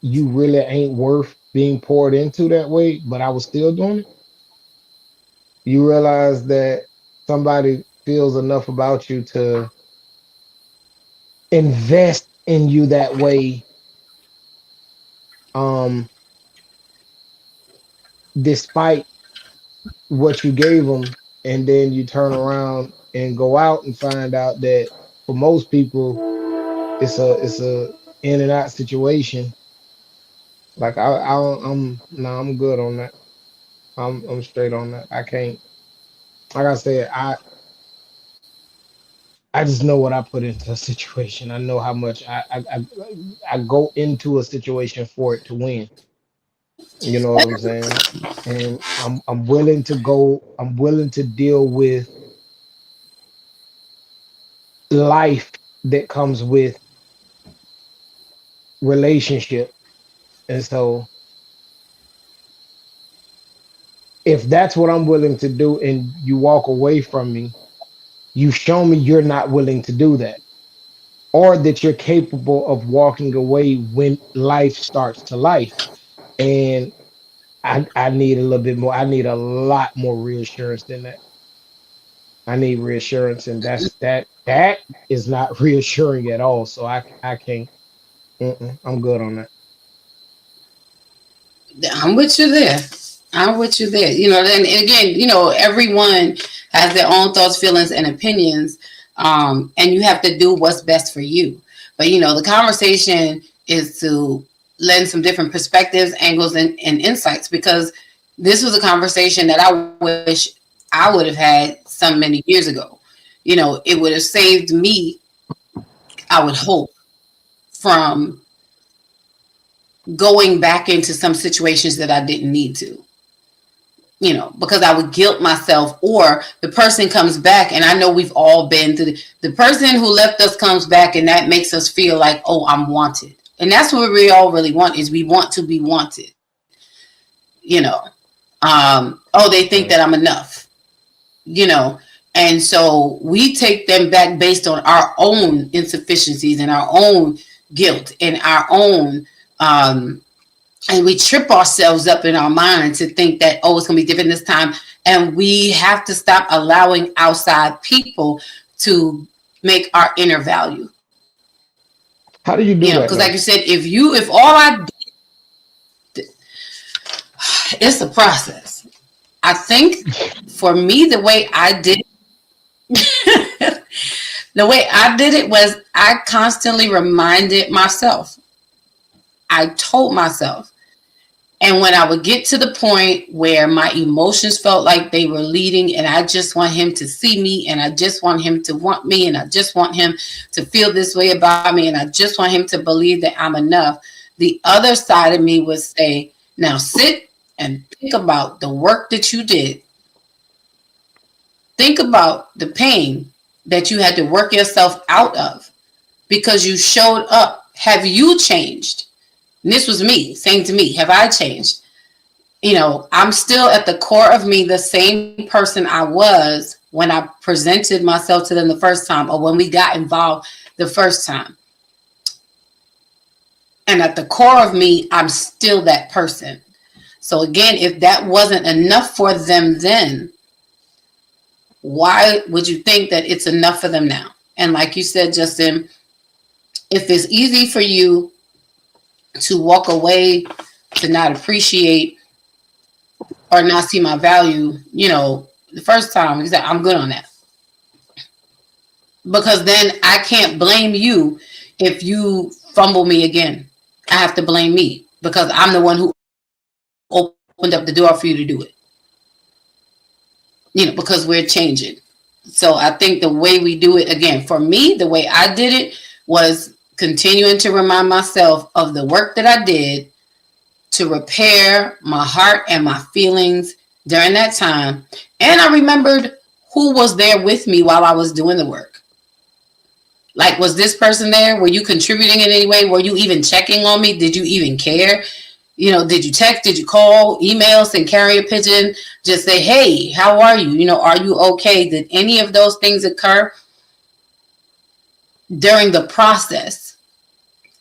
you really ain't worth being poured into that way, but I was still doing it? You realize that somebody feels enough about you to invest in you that way, um, despite what you gave them, and then you turn around and go out and find out that for most people it's a in and out situation. Like I'm no, I'm good on that. I'm straight on that. I can't. Like I said, I just know what I put into a situation. I know how much I go into a situation for it to win. You know what I'm saying? And I'm willing to go. I'm willing to deal with life that comes with relationship. And so if that's what I'm willing to do and you walk away from me, you show me you're not willing to do that, or that you're capable of walking away when life starts to life. And I need a little bit more. I need a lot more reassurance than that. I need reassurance, and that is not reassuring at all. So I can't. I'm good on that. I'm with you there. I'm with you there. You know, and again, you know, everyone has their own thoughts, feelings, and opinions, and you have to do what's best for you. But the conversation is to lend some different perspectives, angles, and insights, because this was a conversation that I wish I would have had some many years ago. It would have saved me, I would hope, from going back into some situations that I didn't need to. Because I would guilt myself, or the person comes back, and I know we've all been through the person who left us comes back, and that makes us feel like, oh, I'm wanted. And that's what we all really want, is we want to be wanted. Oh, they think that I'm enough, and so we take them back based on our own insufficiencies and our own guilt and our own, and we trip ourselves up in our mind to think that, oh, it's going to be different this time. And we have to stop allowing outside people to make our inner value. How do you do that? Because like you said, if all I did, it's a process. I think for me, the way I did it, was I constantly reminded myself. I told myself. And when I would get to the point where my emotions felt like they were leading, and I just want him to see me, and I just want him to want me, and I just want him to feel this way about me, and I just want him to believe that I'm enough, the other side of me would say, now sit and think about the work that you did. Think about the pain that you had to work yourself out of because you showed up. Have you changed? And this was me saying to me, have I changed? I'm still at the core of me the same person I was when I presented myself to them the first time, or when we got involved the first time. And at the core of me, I'm still that person. So again, if that wasn't enough for them then, why would you think that it's enough for them now? And like you said, Justin, if it's easy for you to walk away, to not appreciate or not see my value, the first time, exactly, I'm good on that. Because then I can't blame you if you fumble me again. I have to blame me because I'm the one who opened up the door for you to do it. Because we're changing. So I think the way we do it, again, for me, the way I did it was continuing to remind myself of the work that I did to repair my heart and my feelings during that time. And I remembered who was there with me while I was doing the work. Like, was this person there? Were you contributing in any way? Were you even checking on me? Did you even care? Did you text? Did you call, email, send carrier pigeon? Just say, hey, how are you? Are you okay? Did any of those things occur during the process?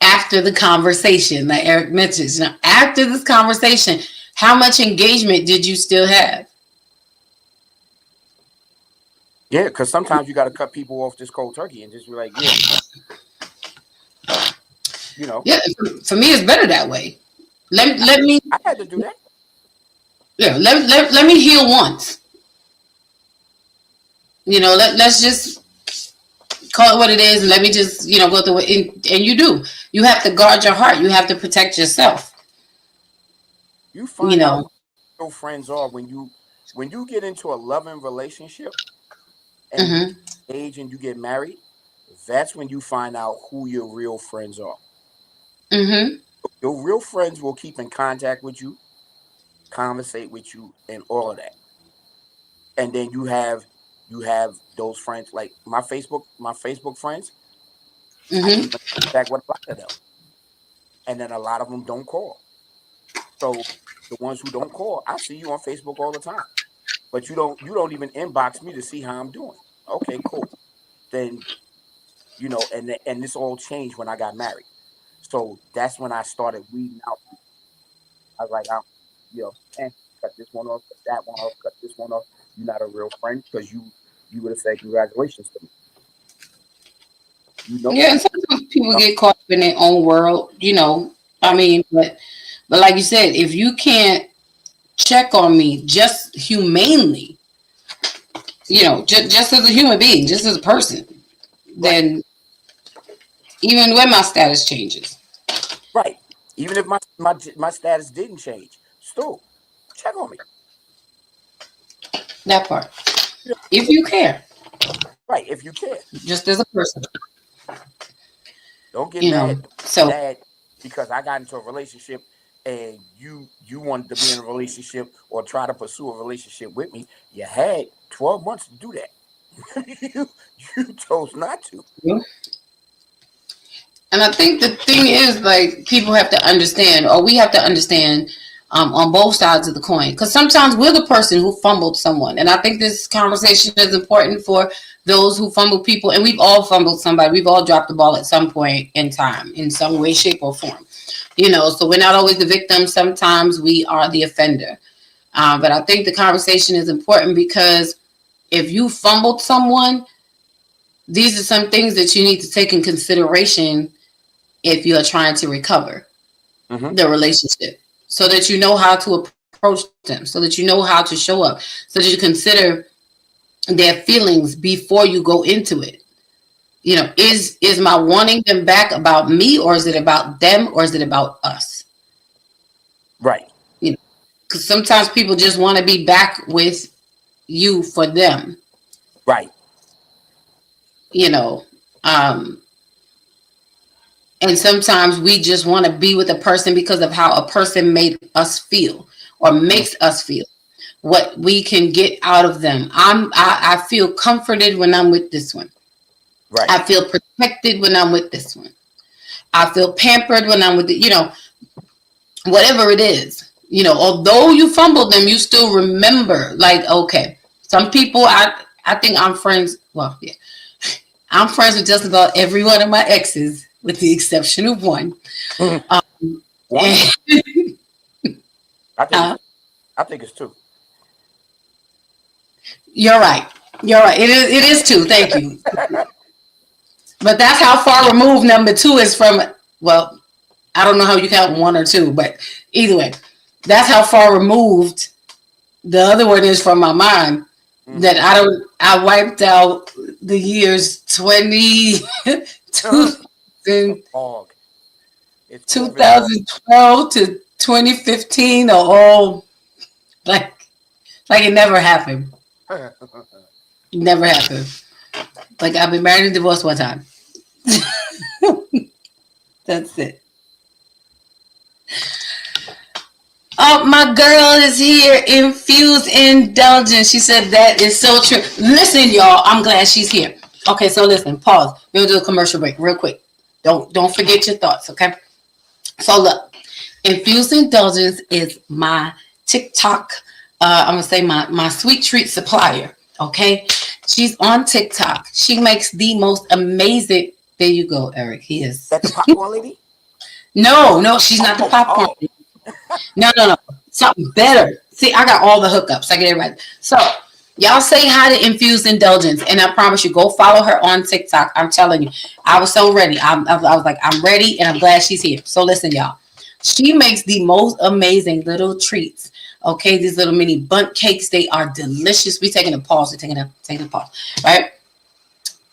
After the conversation that Eric mentions, after this conversation, how much engagement did you still have? Yeah, because sometimes you got to cut people off this cold turkey and just be like, yeah. Yeah, for me, it's better that way. Let me. I had to do that. Yeah, let me heal once. Let's just call it what it is, and let me just, go through it. And you have to guard your heart. You have to protect yourself. You find out who your friends are when you get into a loving relationship and age and you get married. That's when you find out who your real friends are. Your real friends will keep in contact with you, conversate with you, and all of that. And then you have those friends, like my Facebook friends. I keep in contact with a lot of them, and then a lot of them don't call. So the ones who don't call, I see you on Facebook all the time, but you don't even inbox me to see how I'm doing. Okay, cool. Then and this all changed when I got married. So that's when I started weeding out. I was like, cut this one off, cut that one off, cut this one off. You're not a real friend because you would have said congratulations to me. Yeah, and sometimes people get caught up in their own world, I mean, but like you said, if you can't check on me just humanely, just as a human being, just as a person, then Even when my status changes. Right. Even if my status didn't change, still check on me. That part. You know, If you care, right. If you care, just as a person, don't get you mad. know. So Mad because I got into a relationship and you wanted to be in a relationship or try to pursue a relationship with me. You had 12 months to do that. you chose not to. and I think the thing is, like, people have to understand, or we have to understand, on both sides of the coin. Because sometimes we're the person who fumbled someone. And I think this conversation is important for those who fumble people. And we've all fumbled somebody. We've all dropped the ball at some point in time, in some way, shape, or form. So we're not always the victim. Sometimes we are the offender. But I think the conversation is important because if you fumbled someone, these are some things that you need to take in consideration if you are trying to recover the relationship, so that you know how to approach them, so that you know how to show up, so that you consider their feelings before you go into it. Is my wanting them back about me, or is it about them, or is it about us? Right. Because sometimes people just want to be back with you for them. Right. you know um and sometimes we just want to be with a person because of how a person made us feel, or Mhm. makes us feel, what we can get out of them. I feel comforted when I'm with this one. Right. I feel protected when I'm with this one. I feel pampered when I'm with it. Whatever it is, although you fumbled them, you still remember, like, okay, some people, I think I'm friends, well, yeah, I'm friends with just about every one of my exes, with the exception of one. Mhm. Um, One. and, I think uh, it's. I think it's two. you're right. You're right. It is two. Thank you. But that's how far removed number two is from. Well, I don't know how you count one or two, but either way, that's how far removed the other one is from my mind. Hmm. That I wiped out the years 2000, Fog. It's COVID fog. 2012 to 2015 are all like it never happened. Never happened. Like, I've been married and divorced one time. That's it. Oh, my girl is here. Infused indulgence. She said that is so true. Listen, y'all. I'm glad she's here. Okay, so listen. Pause. We'll do a commercial break real quick. Don't forget your thoughts. Okay. So look, infused indulgence is my TikTok. I'm gonna say my sweet treat supplier. Okay, she's on TikTok. She makes the most amazing. There you go, Eric. He is. That the popcorn lady? No, she's Oh, not the oh, popcorn. oh. No. Something better. See, I got all the hookups. I get it right. So y'all say hi to Infused Indulgence, and I promise you, go follow her on TikTok. I'm telling you, I was so ready. I was like, I'm ready, and I'm glad she's here. So listen, y'all. She makes the most amazing little treats. Okay, these little mini bundt cakes, they are delicious. We taking a pause. We're taking a pause, right?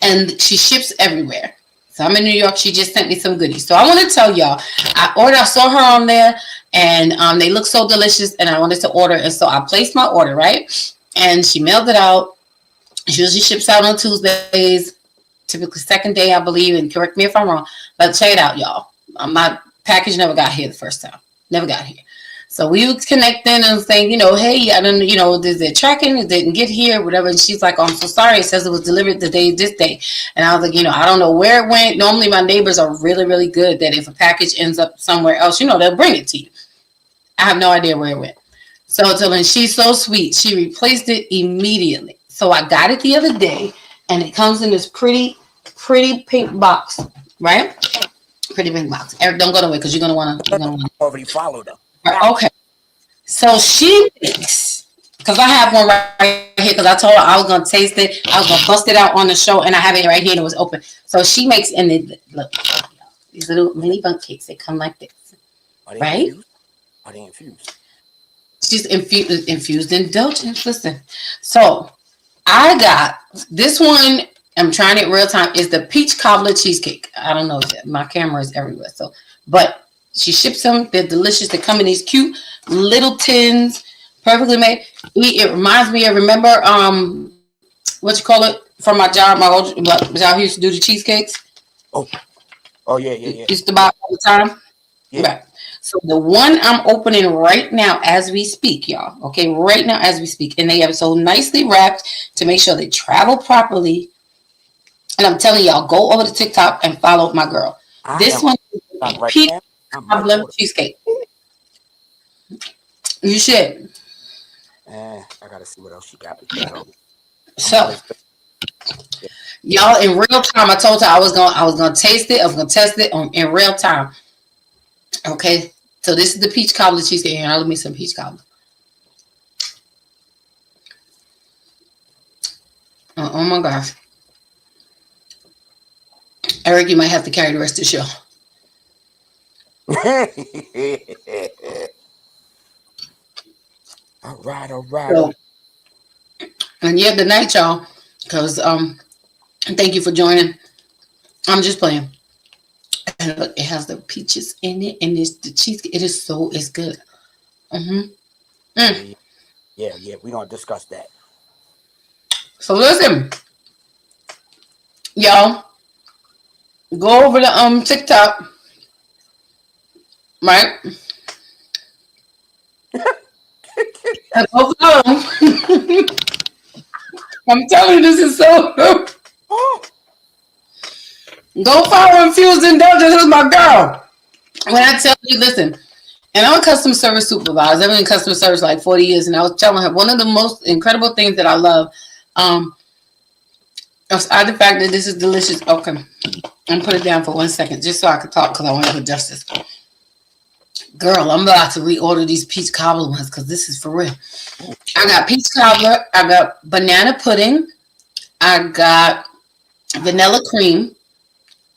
And she ships everywhere. So I'm in New York. She just sent me some goodies. So I want to tell y'all, I saw her on there, and they look so delicious, and I wanted to order, and so I placed my order, right? And she mailed it out. She usually ships out on Tuesdays, typically second day, I believe. And correct me if I'm wrong, but check it out, y'all. My package never got here the first time. Never got here. So we was connecting and saying, hey, I don't, is it tracking? It didn't get here, whatever. And she's like, oh, I'm so sorry. It says it was delivered this day. And I was like, I don't know where it went. Normally my neighbors are really, really good that if a package ends up somewhere else, they'll bring it to you. I have no idea where it went. So and she's so sweet. She replaced it immediately. So I got it the other day, and it comes in this pretty, pretty pink box, right? Pretty pink box. Eric, don't go away because you're gonna wanna. Already followed her. Okay. So she makes, because I have one right here, because I told her I was gonna taste it. I was gonna bust it out on the show, and I have it right here, and it was open. So she makes, and look, these little mini bundt cakes. They come like this, Are they right? infused? Are they infused? She's infused indulgence. Listen, so I got this one. I'm trying it real time. It's the peach cobbler cheesecake. I don't know. My camera is everywhere. So, but she ships them. They're delicious. They come in these cute little tins, perfectly made. It reminds me of, remember, what you call it, from my job, my old job, he used to do the cheesecakes. Oh, oh yeah, yeah, yeah, Used to buy all the time. yeah. Right. So the one I'm opening right now as we speak, y'all. Okay, right now as we speak, and they have so nicely wrapped to make sure they travel properly. And I'm telling y'all, go over to TikTok and follow my girl. I This am one is not right peach now. I might cobbler order. cheesecake. You should. I gotta see what else she got because I'm So always yeah. y'all, in real time, I told her I was gonna taste it. I was gonna test it in real time. Okay. So this is the peach cobbler cheesecake. And let me some peach cobbler. Oh my gosh. Eric, you might have to carry the rest of the show. All right, all right. So, and yeah, good night, y'all. Because thank you for joining. I'm just playing. And look, it has the peaches in it, and it's the cheesecake. It's good. Mm-hmm. Mm. Yeah, yeah, yeah. We're gonna discuss that. So listen, y'all, go over to TikTok, right? And go follow 'em. I'm telling you, this is so good. Oh, Go follow Infused Indulgence. This is my girl. When I tell you, listen, and I'm a customer service supervisor. I've been in customer service like 40 years, and I was telling her one of the most incredible things that I love, aside the fact that this is delicious. Okay, I'm put it down for 1 second just so I can talk because I want to do justice. Girl, I'm about to reorder these peach cobbler ones because this is for real. I got peach cobbler. I got banana pudding. I got vanilla cream.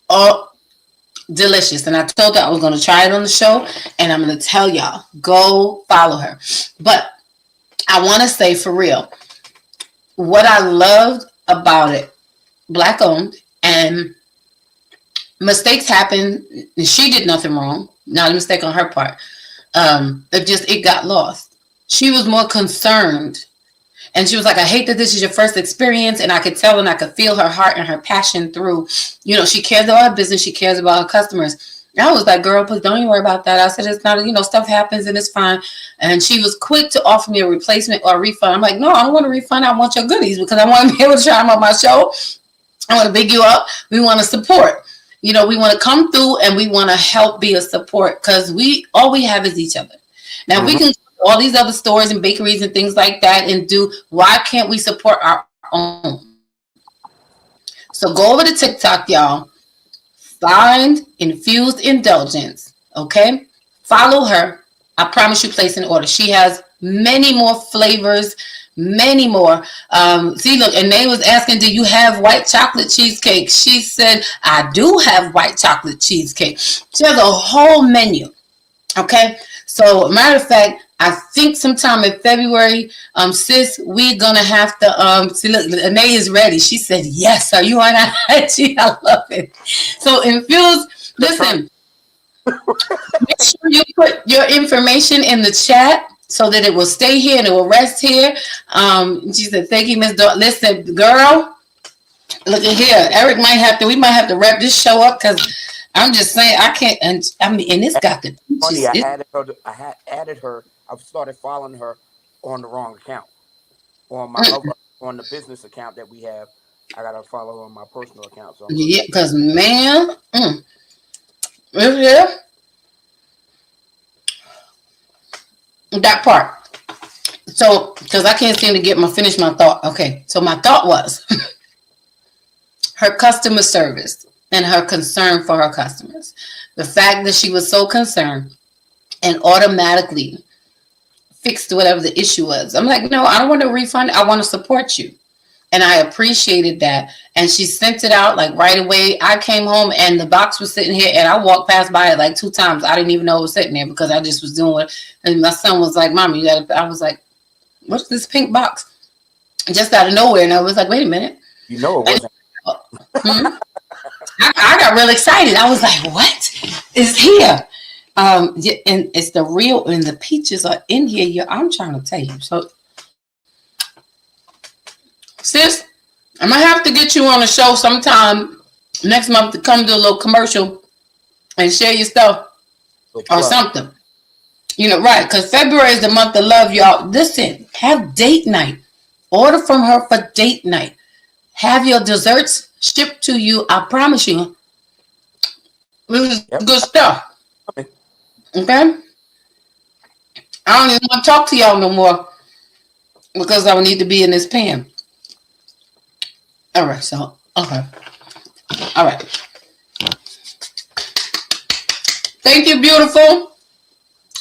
All delicious. And I told her I was going to try it on the show. And I'm going to tell y'all, go follow her. But I want to say for real, what I loved about it, Black owned, and mistakes happen. She did nothing wrong. Not a mistake on her part. It got lost. She was more concerned. And she was like, I hate that this is your first experience. And I could tell and I could feel her heart and her passion through, she cares about her business. She cares about her customers. And I was like, girl, please don't you worry about that. I said, it's not, stuff happens and it's fine. And she was quick to offer me a replacement or a refund. I'm like, no, I don't want a refund. I want your goodies because I want to be able to try them on my show. I want to big you up. We want to support. We want to come through and we want to help be a support because all we have is each other. Now we can all these other stores and bakeries and things like that and why can't we support our own? So go over to TikTok, y'all. Find Infused Indulgence. Okay? Follow her. I promise you place an order. She has many more flavors, many more. See, look, and they was asking, do you have white chocolate cheesecake? She said, I do have white chocolate cheesecake. She has a whole menu. Okay? So, matter of fact, I think sometime in February, sis, we're gonna have to see. Look, Anae is ready. She said, "Yes, are you on IG?" I love it. So, Infuse, listen. Make sure you put your information in the chat so that it will stay here and it will rest here. She said, "Thank you, Miss Dawn." Listen, girl, look at here. Eric we might have to wrap this show up because I'm just saying I can't. And it's got the funny. I had added her. I started following her on the wrong account. On my on the business account that we have, I gotta follow her on my personal account. So yeah, because man, yeah, that part. So, because I can't seem to finish my thought. Okay, so my thought was her customer service and her concern for her customers. The fact that she was so concerned and automatically fixed whatever the issue was. I'm like, no, I don't want a refund. I want to support you. And I appreciated that. And she sent it out like right away. I came home and the box was sitting here and I walked past by it like 2 times. I didn't even know it was sitting there because I just was doing it. And my son was like, Mommy, I was like, what's this pink box? Just out of nowhere. And I was like, wait a minute. it wasn't. Hmm? I got real excited. I was like, "What is here?" And it's the real, and the peaches are in here. I'm trying to tell you. So, sis, I'm gonna have to get you on the show sometime next month to come do a little commercial and share your stuff or something. Right? Because February is the month of love, y'all. Listen, have date night. Order from her for date night. Have your desserts shipped to you. I promise you, this is good stuff. Okay? I don't even want to talk to y'all no more because I will need to be in this pan. All right, so, okay. All right. Thank you, beautiful.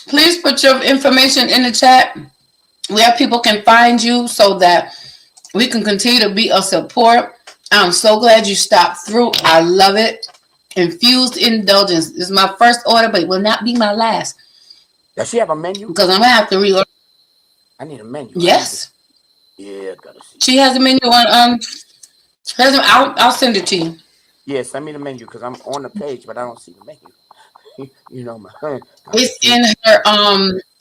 Please put your information in the chat where people can find you so that we can continue to be a support. I'm so glad you stopped through. I love it. Infused Indulgence is my first order, but it will not be my last. Does she have a menu? Because I'm going to have to reorder. I need a menu. Yes. Yeah, gotta see. She has a menu on, I'll send it to you. Yeah, send me the menu because I'm on the page, but I don't see the menu.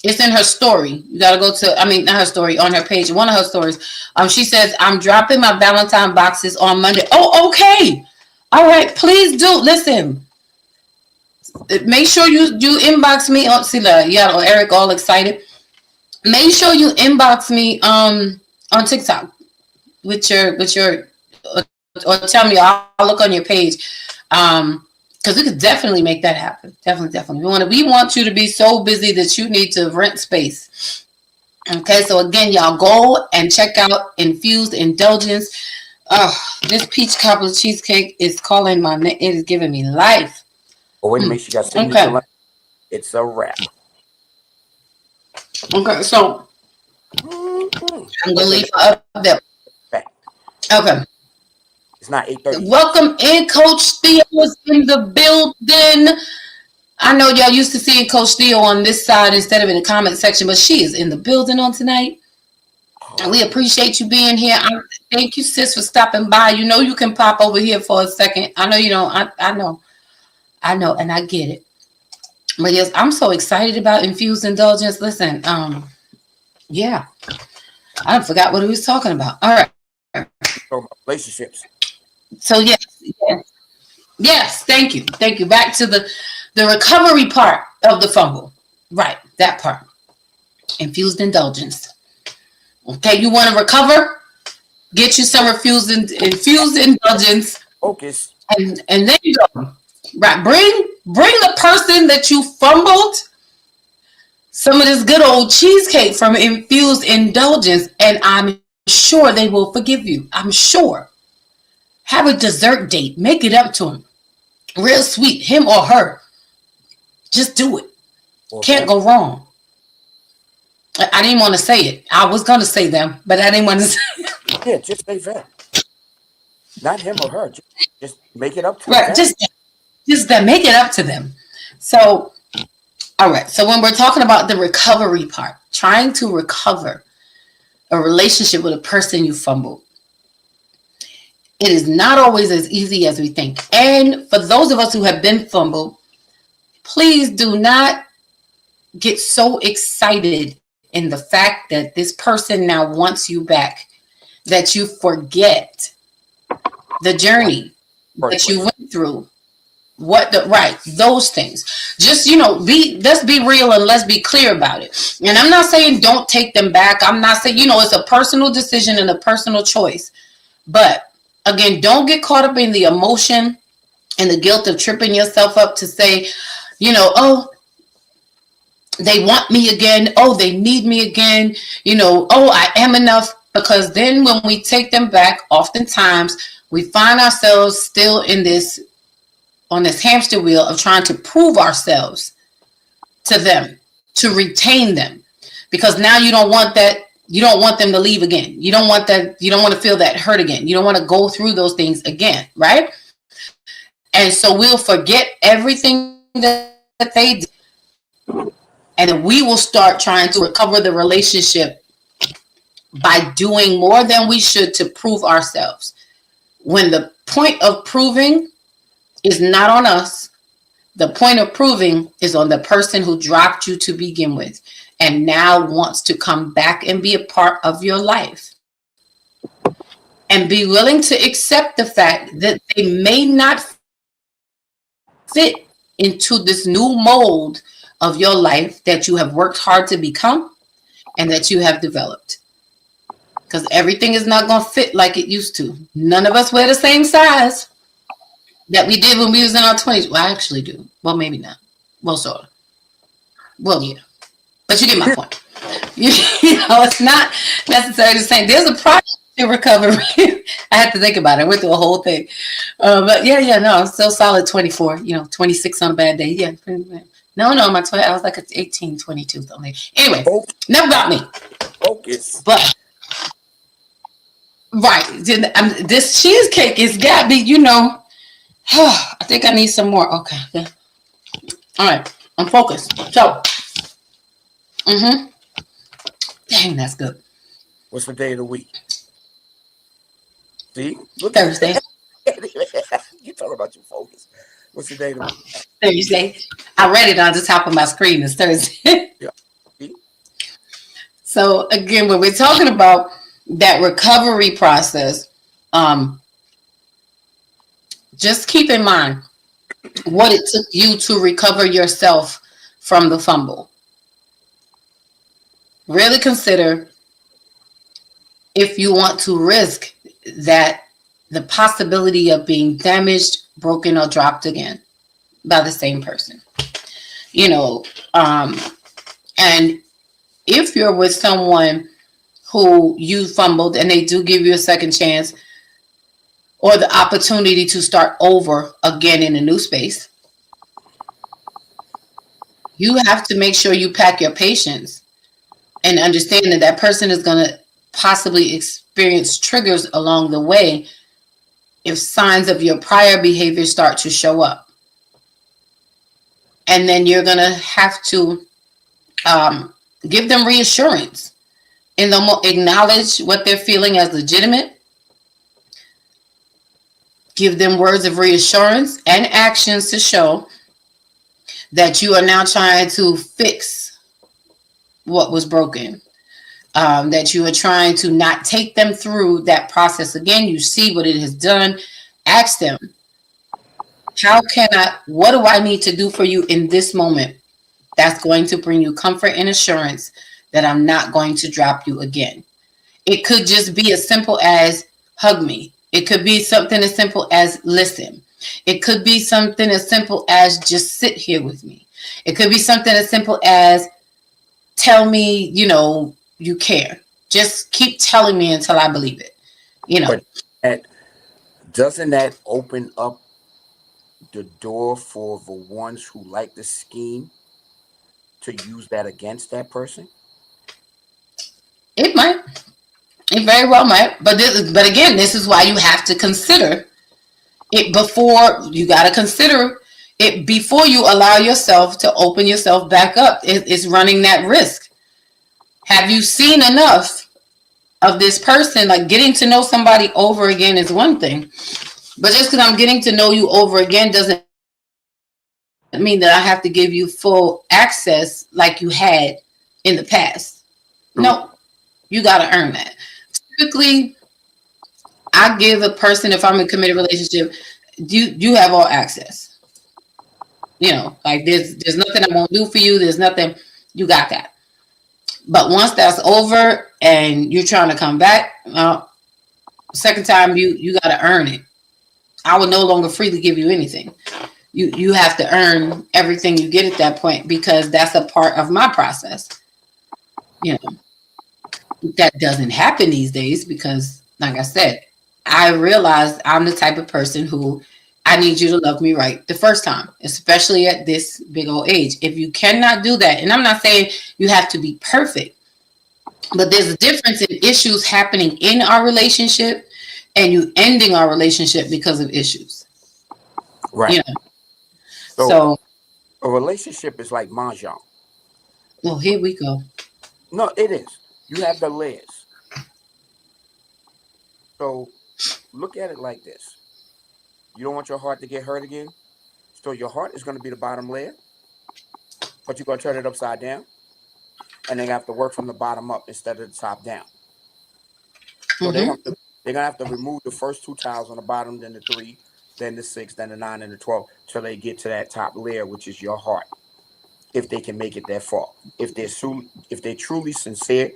It's in her story. You gotta go to, not her story, on her page, one of her stories. She says, I'm dropping my Valentine boxes on Monday. Oh, okay. All right, please do. Listen. Make sure you inbox me. Oh, see, Eric all excited. Make sure you inbox me on TikTok with your or tell me. I'll look on your page. Because we could definitely make that happen. Definitely. We want you to be so busy that you need to rent space. Okay, so again, y'all go and check out Infused Indulgence. This peach cobbler cheesecake is calling my name. It is giving me life. Oh, wait a minute, she got signature. Okay. It's a wrap. Okay, so I'm gonna leave up there. Okay. It's not 8:30. Welcome in, Coach Theo is in the building. I know y'all used to seeing Coach Theo on this side instead of in the comment section, but she is in the building on tonight. And we appreciate you being here. Thank you, sis, for stopping by. You can pop over here for a second. I know you don't. I know, and I get it. But yes, I'm so excited about Infused Indulgence. Listen, yeah, I forgot what we was talking about. All right, relationships. So yes, thank you. Back to the recovery part of the fumble, right? That part, Infused Indulgence. Okay, you want to recover? Get you some infused indulgence. Focus. And then you go. Right, bring the person that you fumbled some of this good old cheesecake from Infused Indulgence, and I'm sure they will forgive you. I'm sure. Have a dessert date. Make it up to him. Real sweet, him or her. Just do it. Okay. Can't go wrong. I didn't want to say it. I was going to say them, but I didn't want to say it. Yeah, just say that. Not him or her. Just make it up to them. Right, just make it up to them. So, all right. So when we're talking about the recovery part, trying to recover a relationship with a person you fumbled, it is not always as easy as we think. And for those of us who have been fumbled, please do not get so excited in the fact that this person now wants you back that you forget the journey that you went through. Those things. Just, let's be real and let's be clear about it. And I'm not saying don't take them back. I'm not saying, it's a personal decision and a personal choice. But again, don't get caught up in the emotion and the guilt of tripping yourself up to say, oh, they want me again. Oh, they need me again. Oh, I am enough. Because then when we take them back, oftentimes we find ourselves still on this hamster wheel of trying to prove ourselves to them, to retain them. Because now you don't want that. You don't want them to leave again. You don't want that. You don't want to feel that hurt again. You don't want to go through those things again, right? And so we'll forget everything that they did. And then we will start trying to recover the relationship by doing more than we should to prove ourselves. when the point of proving is not on us, the point of proving is on the person who dropped you to begin with and now wants to come back and be a part of your life. And be willing to accept the fact that they may not fit into this new mold of your life that you have worked hard to become and that you have developed. Because everything is not going to fit like it used to. None of us wear the same size that we did when we was in our 20s. Well, I actually do. Well, maybe not. Well, sort of. Well, yeah. But you get my point. You know, it's not necessarily the same. There's a process to recovery. I had to think about it. I went through a whole thing. But yeah, no, I'm still solid 24, 26 on a bad day. Yeah. No, my 20, I was like 18, 22, something. Anyway, never got me. Focus. But, right. This cheesecake has got me, I think I need some more. Okay. Yeah. All right. I'm focused. So, dang, that's good. What's the day of the week? See? Look Thursday. You talking about your focus. What's the day of the week? Thursday. I read it on the top of my screen. It's Thursday. Yeah. See? So, again, when we're talking about that recovery process, just keep in mind what it took you to recover yourself from the fumble. Really consider if you want to risk that the possibility of being damaged, broken, or dropped again by the same person. And if you're with someone who you fumbled and they do give you a second chance or the opportunity to start over again in a new space, you have to make sure you pack your patience and understand that that person is going to possibly experience triggers along the way if signs of your prior behavior start to show up. And then you're going to have to give them reassurance and acknowledge what they're feeling as legitimate. Give them words of reassurance and actions to show that you are now trying to fix what was broken. That you are trying to not take them through that process again. You see what it has done. Ask them, what do I need to do for you in this moment that's going to bring you comfort and assurance that I'm not going to drop you again? It could just be as simple as hug me. It could be something as simple as listen. It could be something as simple as just sit here with me. It could be something as simple as tell me, you care. Just keep telling me until I believe it. But doesn't that open up the door for the ones who like the scheme to use that against that person? It might. It very well might. But again, this is why you have to consider it before you got to consider it before you allow yourself to open yourself back up. It's running that risk. Have you seen enough of this person? Like, getting to know somebody over again is one thing, but just because I'm getting to know you over again doesn't mean that I have to give you full access like you had in the past. No, you got to earn that. Typically, I give a person, if I'm in a committed relationship, you have all access. Like there's nothing I won't do for you. There's nothing, you got that. But once that's over and you're trying to come back, second time you got to earn it. I will no longer freely give you anything. You have to earn everything you get at that point, because that's a part of my process. That doesn't happen these days because, like I said, I realized I'm the type of person who I need you to love me right the first time, especially at this big old age. If you cannot do that, and I'm not saying you have to be perfect, but there's a difference in issues happening in our relationship and you ending our relationship because of issues. Right. So a relationship is like mahjong. Well, here we go. No, it is. You have the layers. So look at it like this: you don't want your heart to get hurt again, so your heart is going to be the bottom layer, but you're going to turn it upside down, and they have to work from the bottom up instead of the top down. So Mm-hmm. they're gonna have to remove the first two tiles on the bottom, then the three, then the six, then the nine, and the 12, till they get to that top layer, which is your heart. If they can make it that far, if they're truly sincere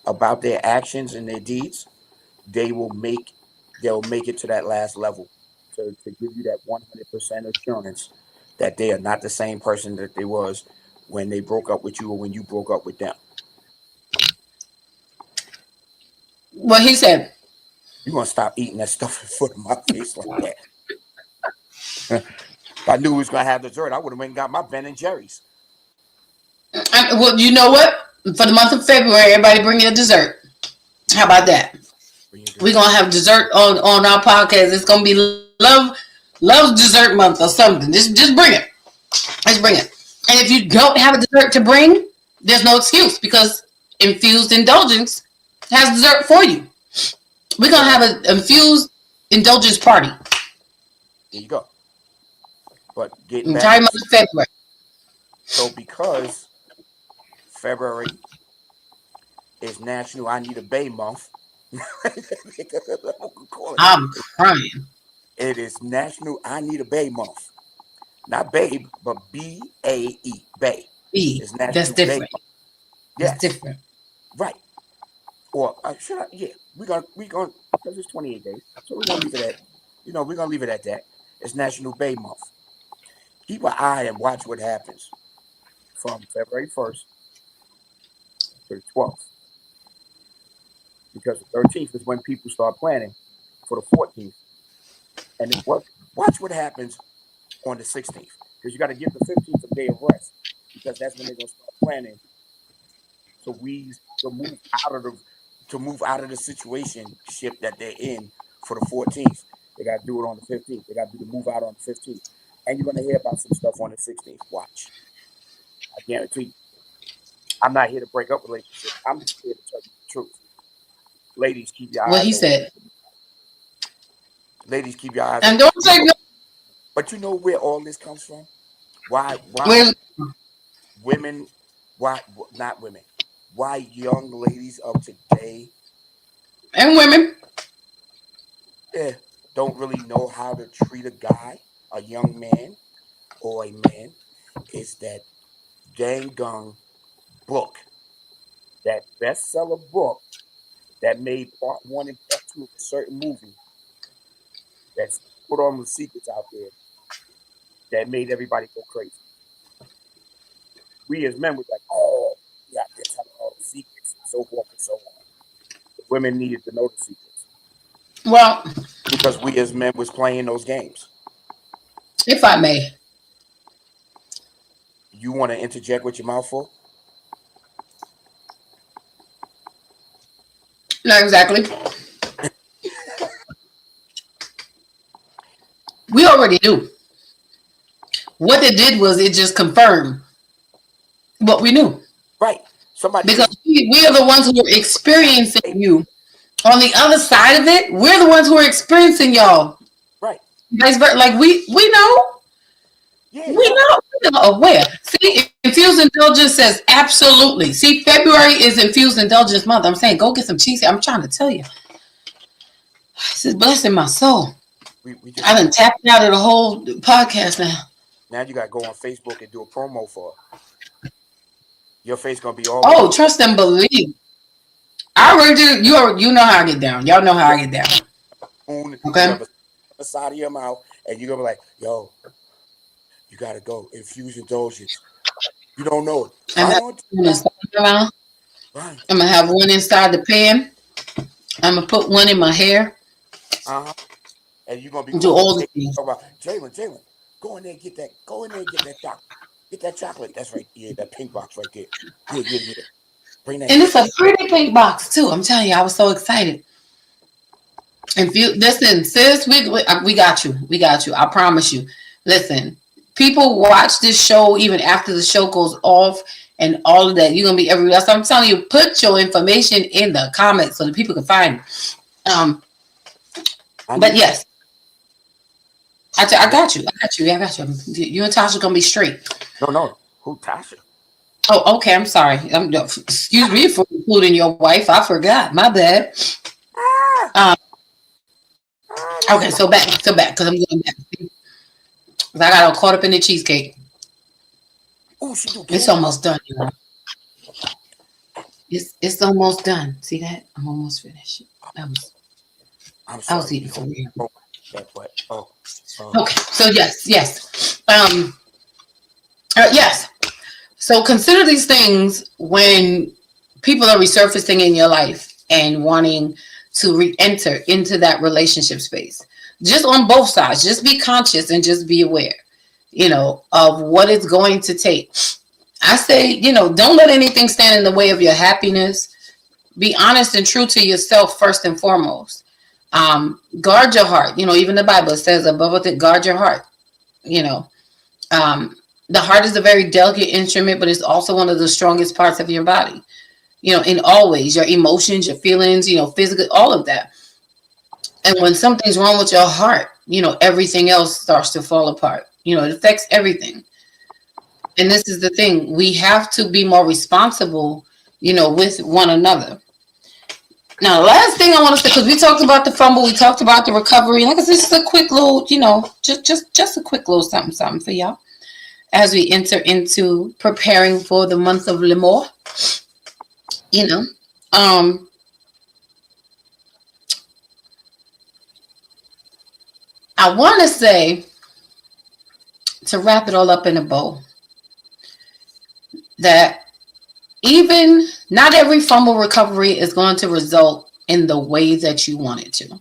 about their actions and their deeds, they will make they'll make it to that last level to give you that 100% assurance that they are not the same person that they was when they broke up with you or when you broke up with them. Well, he said, You're gonna stop eating that stuff in front of my face like that. If I knew we was gonna have dessert, I would have went and got my Ben and Jerry's. well, you know what? For the month of February, everybody bring you a dessert. How about that? We're gonna have dessert on our podcast. It's gonna be love dessert month or something. Just bring it. Just bring it. And if you don't have a dessert to bring, there's no excuse because infused indulgence has dessert for you. We're gonna have an infused indulgence party. There you go. But getting back, Entire month of February. so because February is National I Need a Bay Month, I'm crying. it is National I Need a Bay Month. Not babe, but BAE, Bay. It's That's National Bay different. Month. That's Yes, different. right. Or should I? Yeah, we gonna because it's 28 days, so we're gonna leave it at, we're gonna leave it at that. It's National Bay Month. Keep an eye and watch what happens from February 1st to the 12th, because the 13th is when people start planning for the 14th, and then watch what happens on the 16th, because you got to give the 15th a day of rest, because that's when they're gonna start planning to weave to move out of the situation ship that they're in for the 14th. They got to do it on the 15th. They got to do the move out on the 15th, and you're gonna hear about some stuff on the 16th. Watch, I guarantee you. I'm not here to break up relationships. I'm just here to tell you the truth. Ladies, keep your What eyes he open. said. Ladies, keep your eyes And open. don't say no. But you know where all this comes from? Why Well, women, why not women? Why young ladies of today and women. don't really know how to treat a guy, a young man or a man, is that dang gum book, that bestseller book that made part one and part two of a certain movie that's put on the secrets out there that made everybody go crazy. We as men was like, oh, yeah, they're telling all the secrets and so forth and so on. The women needed to know the secrets Well, because we as men was playing those games. if I may. You want to interject with your mouth full? Not exactly. We already knew. What it did was it just confirmed what we knew. Right. Somebody Because just we are the ones who are experiencing you. On the other side of it, we're the ones who are experiencing y'all. right. Vice versa. Like we know. Yeah, We know. We're aware. See, infused indulgence says absolutely. See, February is infused indulgence month. I'm saying go get some cheese. I'm trying to tell you. This is blessing my soul. we just I done tapped out of the whole podcast now. now you gotta go on Facebook and do a promo for it. Your face gonna be all Oh, over. trust and believe. I already did. You know how I get down. Y'all know how I get down. You Okay. have a side of your mouth, and you're gonna be like, "Yo, you gotta go infuse indulgence." You don't know it. I'm Try gonna on. have one inside my mouth. Right. I'm gonna have one inside the pan. I'm gonna put one in my hair. Uh huh. And you're gonna be Do calling all the Jalen, things. talking about Jalen, go in there and get that. Go in there and get that chocolate. Get that chocolate. That's right. Yeah, that pink box right there. Yeah. Bring that And shit it's a back. pretty pink box too. I'm telling you, I was so excited. If you listen, sis, we got you. We got you. I promise you. Listen, people watch this show even after the show goes off and all of that. You're gonna be everywhere. So I'm telling you, put your information in the comments so that people can find you. I But need that. yes, I got you. I got you. Yeah, I got you. You and Tasha gonna be straight. No, no. Who, Tasha? Oh, okay. I'm sorry. Excuse me for including your wife. I forgot. My bad. Ah, Um, that's okay, fine. so back, because I'm going back. 'Cause I got all caught up in the cheesecake. Oh, she do It's candy. almost done, you know. It's almost done. See that? I'm almost finished. I was I'm I was sorry. eating for real. Oh, that what? Oh, Okay, so yes. Yes. So consider these things when people are resurfacing in your life and wanting to re-enter into that relationship space. Just on both sides, just be conscious and just be aware, of what it's going to take. I say, don't let anything stand in the way of your happiness. Be honest and true to yourself first and foremost. Guard your heart. Even the Bible says above all things, guard your heart. You know, um, the heart is a very delicate instrument, but it's also one of the strongest parts of your body. In all ways, your emotions, your feelings, physical, all of that. And when something's wrong with your heart, everything else starts to fall apart. It affects everything. And this is the thing. We have to be more responsible, with one another. Now, the last thing I want to say, because we talked about the fumble, we talked about the recovery. Like I said, just a quick little, just a quick little something for y'all as we enter into preparing for the month of Lemore. You know, um, I want to say, to wrap it all up in a bow, that even not every fumble recovery is going to result in the way that you want it to.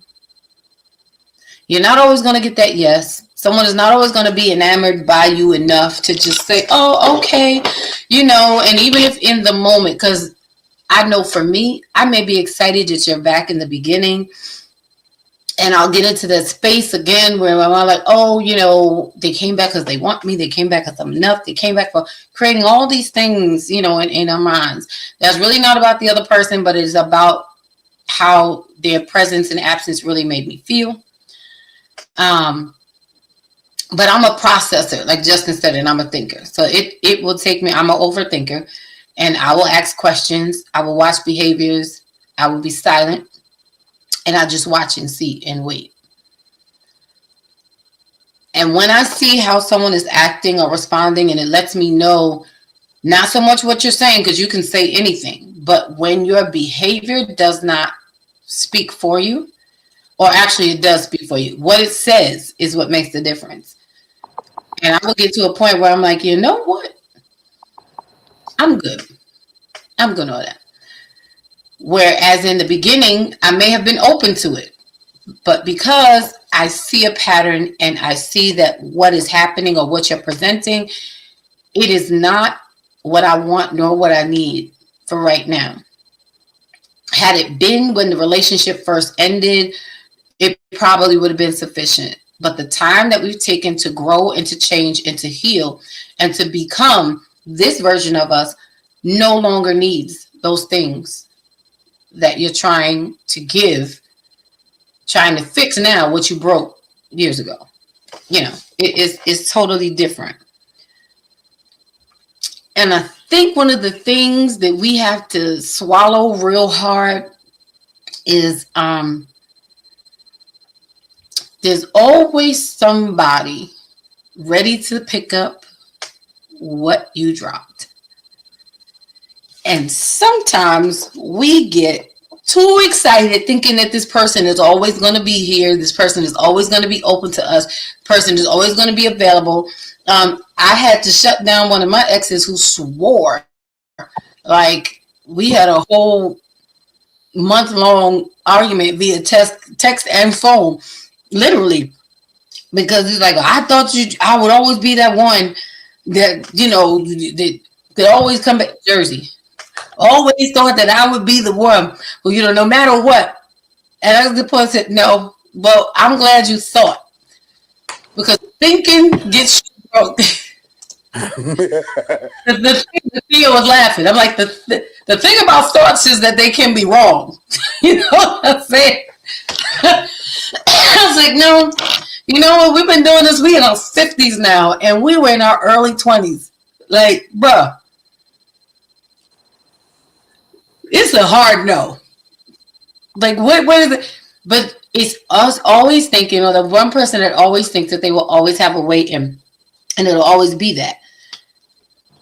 You're not always going to get that yes. Someone is not always going to be enamored by you enough to just say, oh, okay, and even if in the moment, because I know for me, I may be excited that you're back in the beginning, and I'll get into that space again where I'm like, oh, they came back because they want me. They came back because I'm enough. They came back for creating all these things, in our minds. That's really not about the other person, but it's about how their presence and absence really made me feel. But I'm a processor, like Justin said, and I'm a thinker. So it will take me, I'm an overthinker, and I will ask questions. I will watch behaviors. I will be silent, and I just watch and see and wait. And when I see how someone is acting or responding, and it lets me know not so much what you're saying, because you can say anything, but when your behavior does not speak for you, or actually it does speak for you, what it says is what makes the difference. And I will get to a point where I'm like, you know what? I'm good. I'm good on that. Whereas in the beginning, I may have been open to it. But because I see a pattern and I see that what is happening or what you're presenting, it is not what I want nor what I need for right now. Had it been when the relationship first ended, it probably would have been sufficient. But the time that we've taken to grow and to change and to heal and to become this version of us no longer needs those things that you're trying to give, trying to fix now what you broke years ago. It's totally different. And I think one of the things that we have to swallow real hard is there's always somebody ready to pick up what you dropped. And sometimes we get too excited thinking that this person is always going to be here. This person is always going to be open to us. This person is always going to be available. I had to shut down one of my exes who swore like we had a whole month-long argument via text and phone, literally, because he's like, I thought I would always be that one that that could always come back to Jersey. Always thought that I would be the one who, no matter what. And I was the point said, no, well, I'm glad you thought, because thinking gets you broke. The Theo was laughing. I'm like, the thing about thoughts is that they can be wrong. You know what I'm saying? I was like, no, you know what? We've been doing this. We in our 50s now, and we were in our early 20s. Like, bruh, it's a hard no. Like, what is it? But it's us always thinking, or the one person that always thinks that they will always have a way in, and it'll always be that.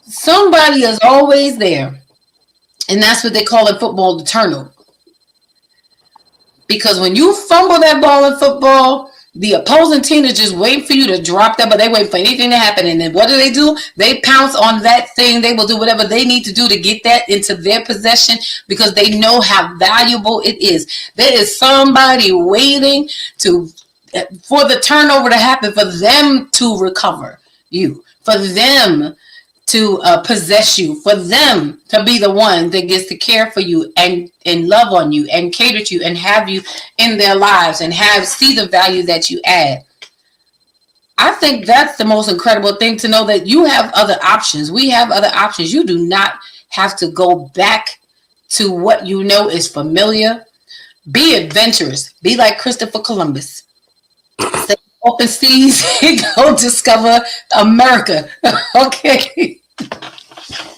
Somebody is always there. And that's what they call in football the turnover. Because when you fumble that ball in football, the opposing team is just waiting for you to drop that, but they wait for anything to happen. And then what do? They pounce on that thing. They will do whatever they need to do to get that into their possession because they know how valuable it is. There is somebody waiting for the turnover to happen, for them to recover you, for them to possess you, for them to be the one that gets to care for you and love on you and cater to you and have you in their lives and see the value that you add. I think that's the most incredible thing, to know that you have other options. We have other options. You do not have to go back to what you know is familiar. Be adventurous. Be like Christopher Columbus. Stay open seas and go discover America. Okay.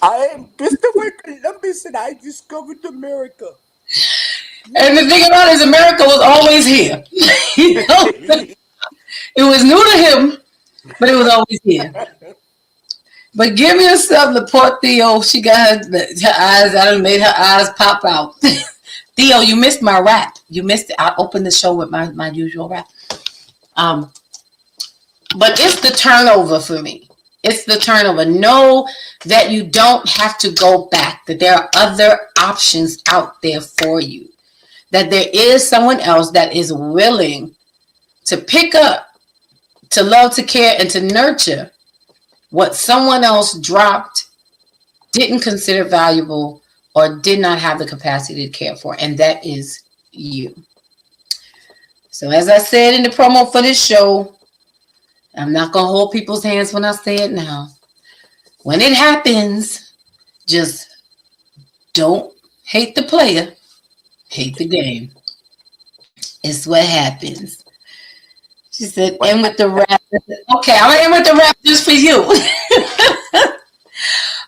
I am Christopher Columbus and I discovered America. And the thing about it is, America was always here. You know? It was new to him, but it was always here. But give yourself the poor Theo. She got her eyes. I done made her eyes pop out. Theo, you missed my rap. You missed it. I opened the show with my usual rap. But it's the turnover for me. It's the turnover. Know that you don't have to go back, that there are other options out there for you, that there is someone else that is willing to pick up, to love, to care, and to nurture what someone else dropped, didn't consider valuable, or did not have the capacity to care for, and that is you. So as I said in the promo for this show, I'm not going to hold people's hands when I say it now. When it happens, just don't hate the player, hate the game. It's what happens. She said, end with the rap. Okay, I'm going to end with the rap just for you.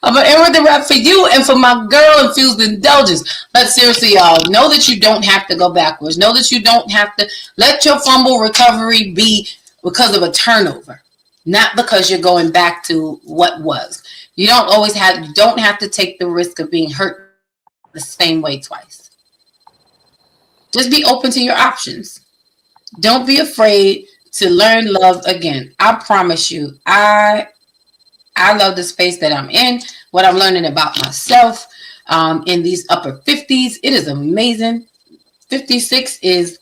I'm going to end with the rap for you and for my girl Infused Indulgence. But seriously, y'all, know that you don't have to go backwards. Know that you don't have to let your fumble recovery be because of a turnover, not because you're going back to what was. You don't have to take the risk of being hurt the same way twice. Just be open to your options. Don't be afraid to learn love again. I promise you, I love the space that I'm in, what I'm learning about myself in these upper 50s. It is amazing. 56 is,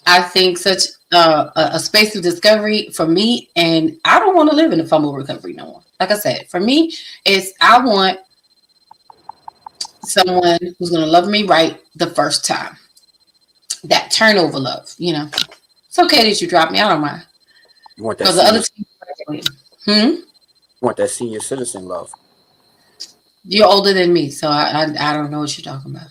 I think, such a space of discovery for me, and I don't want to live in a fumble recovery no more. Like I said, for me, I want someone who's going to love me right the first time. That turnover love, you know. It's okay that you drop me. I don't mind. You want that? Because the other team. You want that senior citizen love? You're older than me, so I don't know what you're talking about.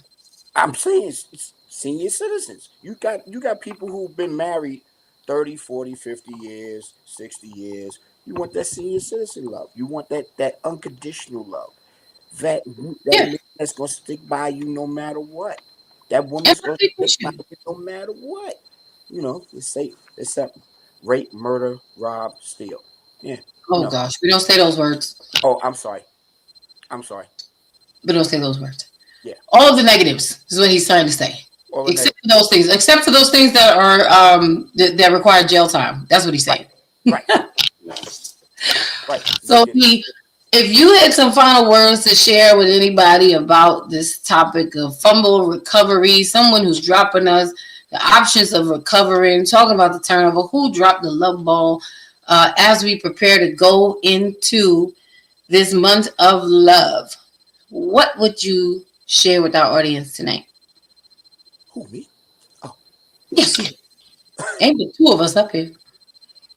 I'm saying it's senior citizens. You got people who've been married 30, 40, 50 years, 60 years. You want that senior citizen love. You want that unconditional love. That man that's going to stick by you no matter what. That woman's going to stick by you no matter what. You know, except rape, murder, rob, steal. Yeah. Oh, gosh. We don't say those words. Oh, I'm sorry. We don't say those words. Yeah. All of the negatives is what he's trying to say. Except for those things that are that require jail time. That's what he's saying. Right. Right. So if you had some final words to share with anybody about this topic of fumble recovery, someone who's dropping us, the options of recovering, talking about the turnover, who dropped the love ball as we prepare to go into this month of love, what would you share with our audience tonight? Who, me? Oh. Yes. Ain't the two of us up here.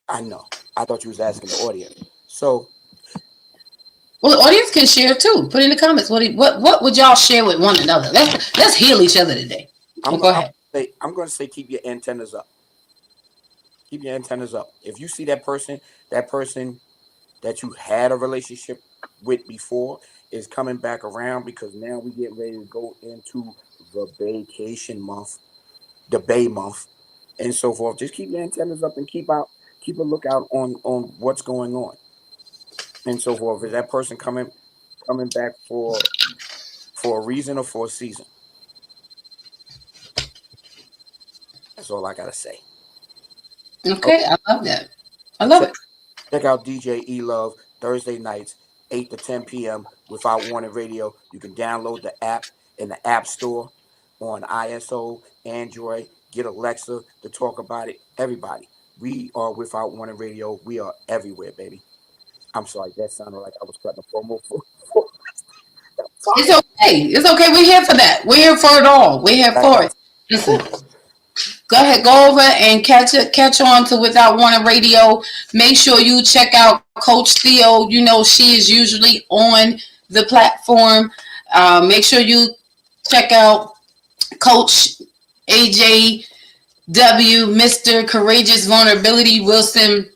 I know. I thought you was asking the audience. So. Well, the audience can share too. Put in the comments. What would y'all share with one another? Let's heal each other today. Oh, go ahead. I'm going to say keep your antennas up. Keep your antennas up. If you see that person that you had a relationship with before is coming back around because now we get ready to go into the vacation month, the Bay month, and so forth. Just keep your antennas up and keep a lookout on what's going on and so forth. Is that person coming back for a reason or for a season? That's all I gotta say. Okay, I love that. I And love it. check out DJ E Love Thursday nights, 8 to 10 p.m. Without Warning Radio. You can download the app in the App Store on ISO, Android. Get Alexa to talk about it. Everybody, we are Without Warning Radio. We are everywhere, baby. I'm sorry, that sounded like I was cutting a promo for It's okay. It's okay. We're here for that. We're here for it all. We're here that for got it. Listen, go ahead, go over and catch on to Without Warning Radio. Make sure you check out Coach Theo. You know she is usually on the platform. Make sure you check out Coach AJW, Mr. Courageous Vulnerability Wilson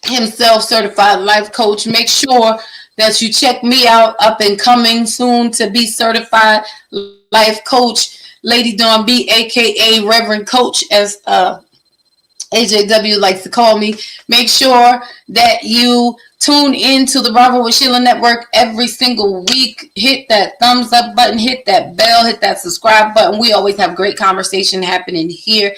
himself, certified life coach. Make sure that you check me out, up and coming soon to be certified life coach, Lady Dawn B, aka Reverend Coach, as AJW likes to call me. Make sure that you tune in to the Bravo with Sheila Network every single week. Hit that thumbs up button, hit that bell, hit that subscribe button. We always have great conversation happening here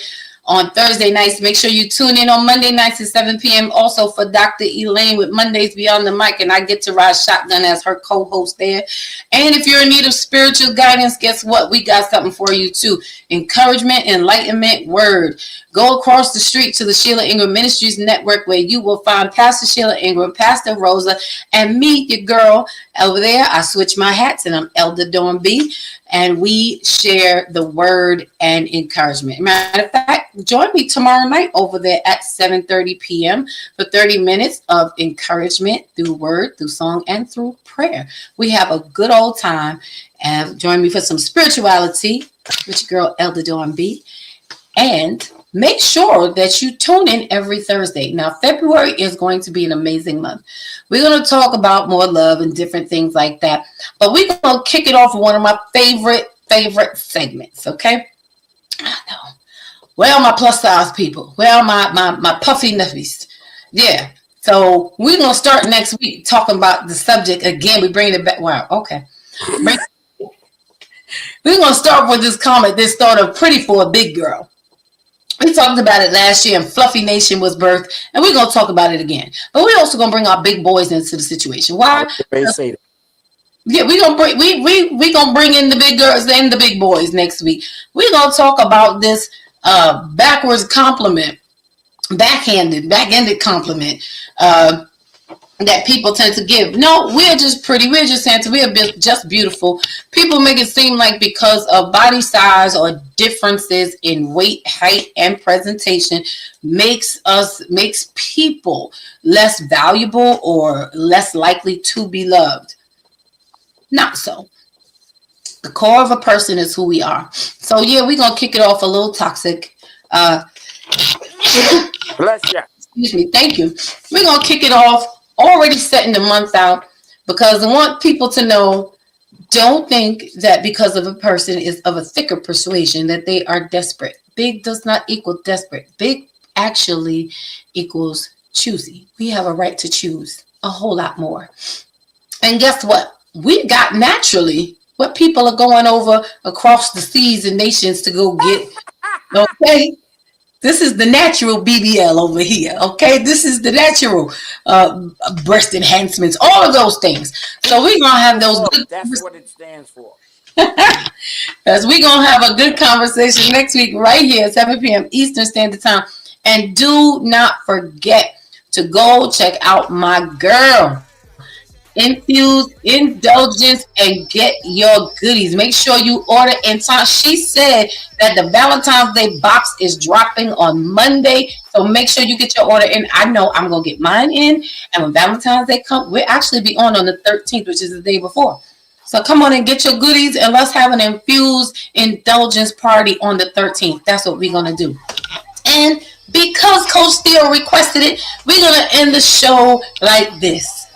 on Thursday nights. Make sure you tune in on Monday nights at 7 p.m. Also for Dr. Elaine with Mondays Beyond the Mic, and I get to ride shotgun as her co-host there. And if you're in need of spiritual guidance, guess what? We got something for you too. Encouragement, enlightenment, word. Go across the street to the Sheila Ingram Ministries Network, where you will find Pastor Sheila Ingram, Pastor Rosa, and me, your girl, over there. I switch my hats, and I'm Elder Dawn B, and we share the word and encouragement. Matter of fact, join me tomorrow night over there at 7:30 p.m. for 30 minutes of encouragement through word, through song, and through prayer. We have a good old time. And join me for some spirituality with your girl, Elder Dawn B. And make sure that you tune in every Thursday. Now, February is going to be an amazing month. We're going to talk about more love and different things like that. But we're going to kick it off with one of my favorite segments, okay? I know. Well, my plus size people. Well, my puffy nuffies. Yeah. So we're going to start next week talking about the subject again. We bring it back. Wow. Okay. We're going to start with this comment. This thought of pretty for a big girl. We talked about it last year, and Fluffy Nation was birthed, and we're going to talk about it again. But we're also going to bring our big boys into the situation. Why? Yeah, we're going to bring gonna bring in the big girls and the big boys next week. We're going to talk about this backwards compliment, backhanded compliment that people tend to give. No, we're just pretty. We're just handsome. We're just beautiful. People make it seem like because of body size or differences in weight, height, and presentation makes people less valuable or less likely to be loved. Not so. The core of a person is who we are. So yeah, we're gonna kick it off a little toxic. Bless you. Excuse me. Thank you. We're gonna kick it off. Already setting the month out because I want people to know, don't think that because of a person is of a thicker persuasion that they are desperate. Big does not equal desperate. Big actually equals choosy. We have a right to choose a whole lot more. And guess what? We got naturally what people are going over across the seas and nations to go get. Okay? This is the natural BBL over here, okay? This is the natural breast enhancements, all of those things. So we're going to have those. That's what it stands for. Because we're going to have a good conversation next week right here at 7 p.m. Eastern Standard Time. And do not forget to go check out my girl, Infuse Indulgence, and get your goodies. Make sure you order in time. She said that the Valentine's Day box is dropping on Monday, so make sure you get your order in. I know I'm gonna get mine in, and when Valentine's Day comes, we'll actually be on the 13th, which is the day before. So come on and get your goodies and let's have an infused indulgence party on the 13th. That's what we're going to do. And because Coach Theo requested it, we're going to end the show like this.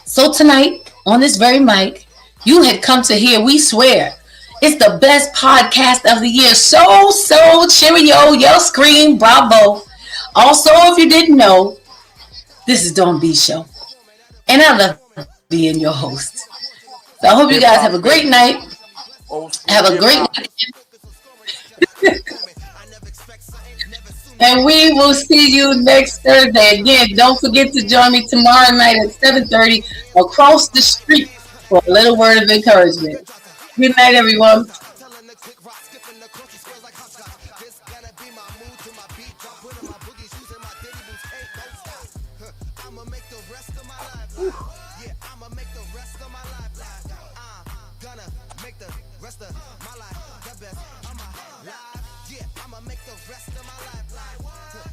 So tonight, on this very mic, you had come to hear, we swear, it's the best podcast of the year. So, cheerio, your scream, bravo. Also, if you didn't know, this is Dawn B Show. And I love being your host. So I hope you guys have a Hip great hop night. favorite, old Have a school hip great hop. night. And we will see you next Thursday. Again, don't forget to join me tomorrow night at 7:30 across the street for a little word of encouragement. Good night, everyone. Telling the quick rock, skipping the country squares like hopscotch. This gonna be my mood to my beat drop. Putting my boogie shoes in my diddy boots, ain't no stop. I'ma make the rest of my life live. Yeah, I'ma make the rest of my life live. Gonna make the rest of my life the best of my life. Yeah, I'ma make the rest of my life live.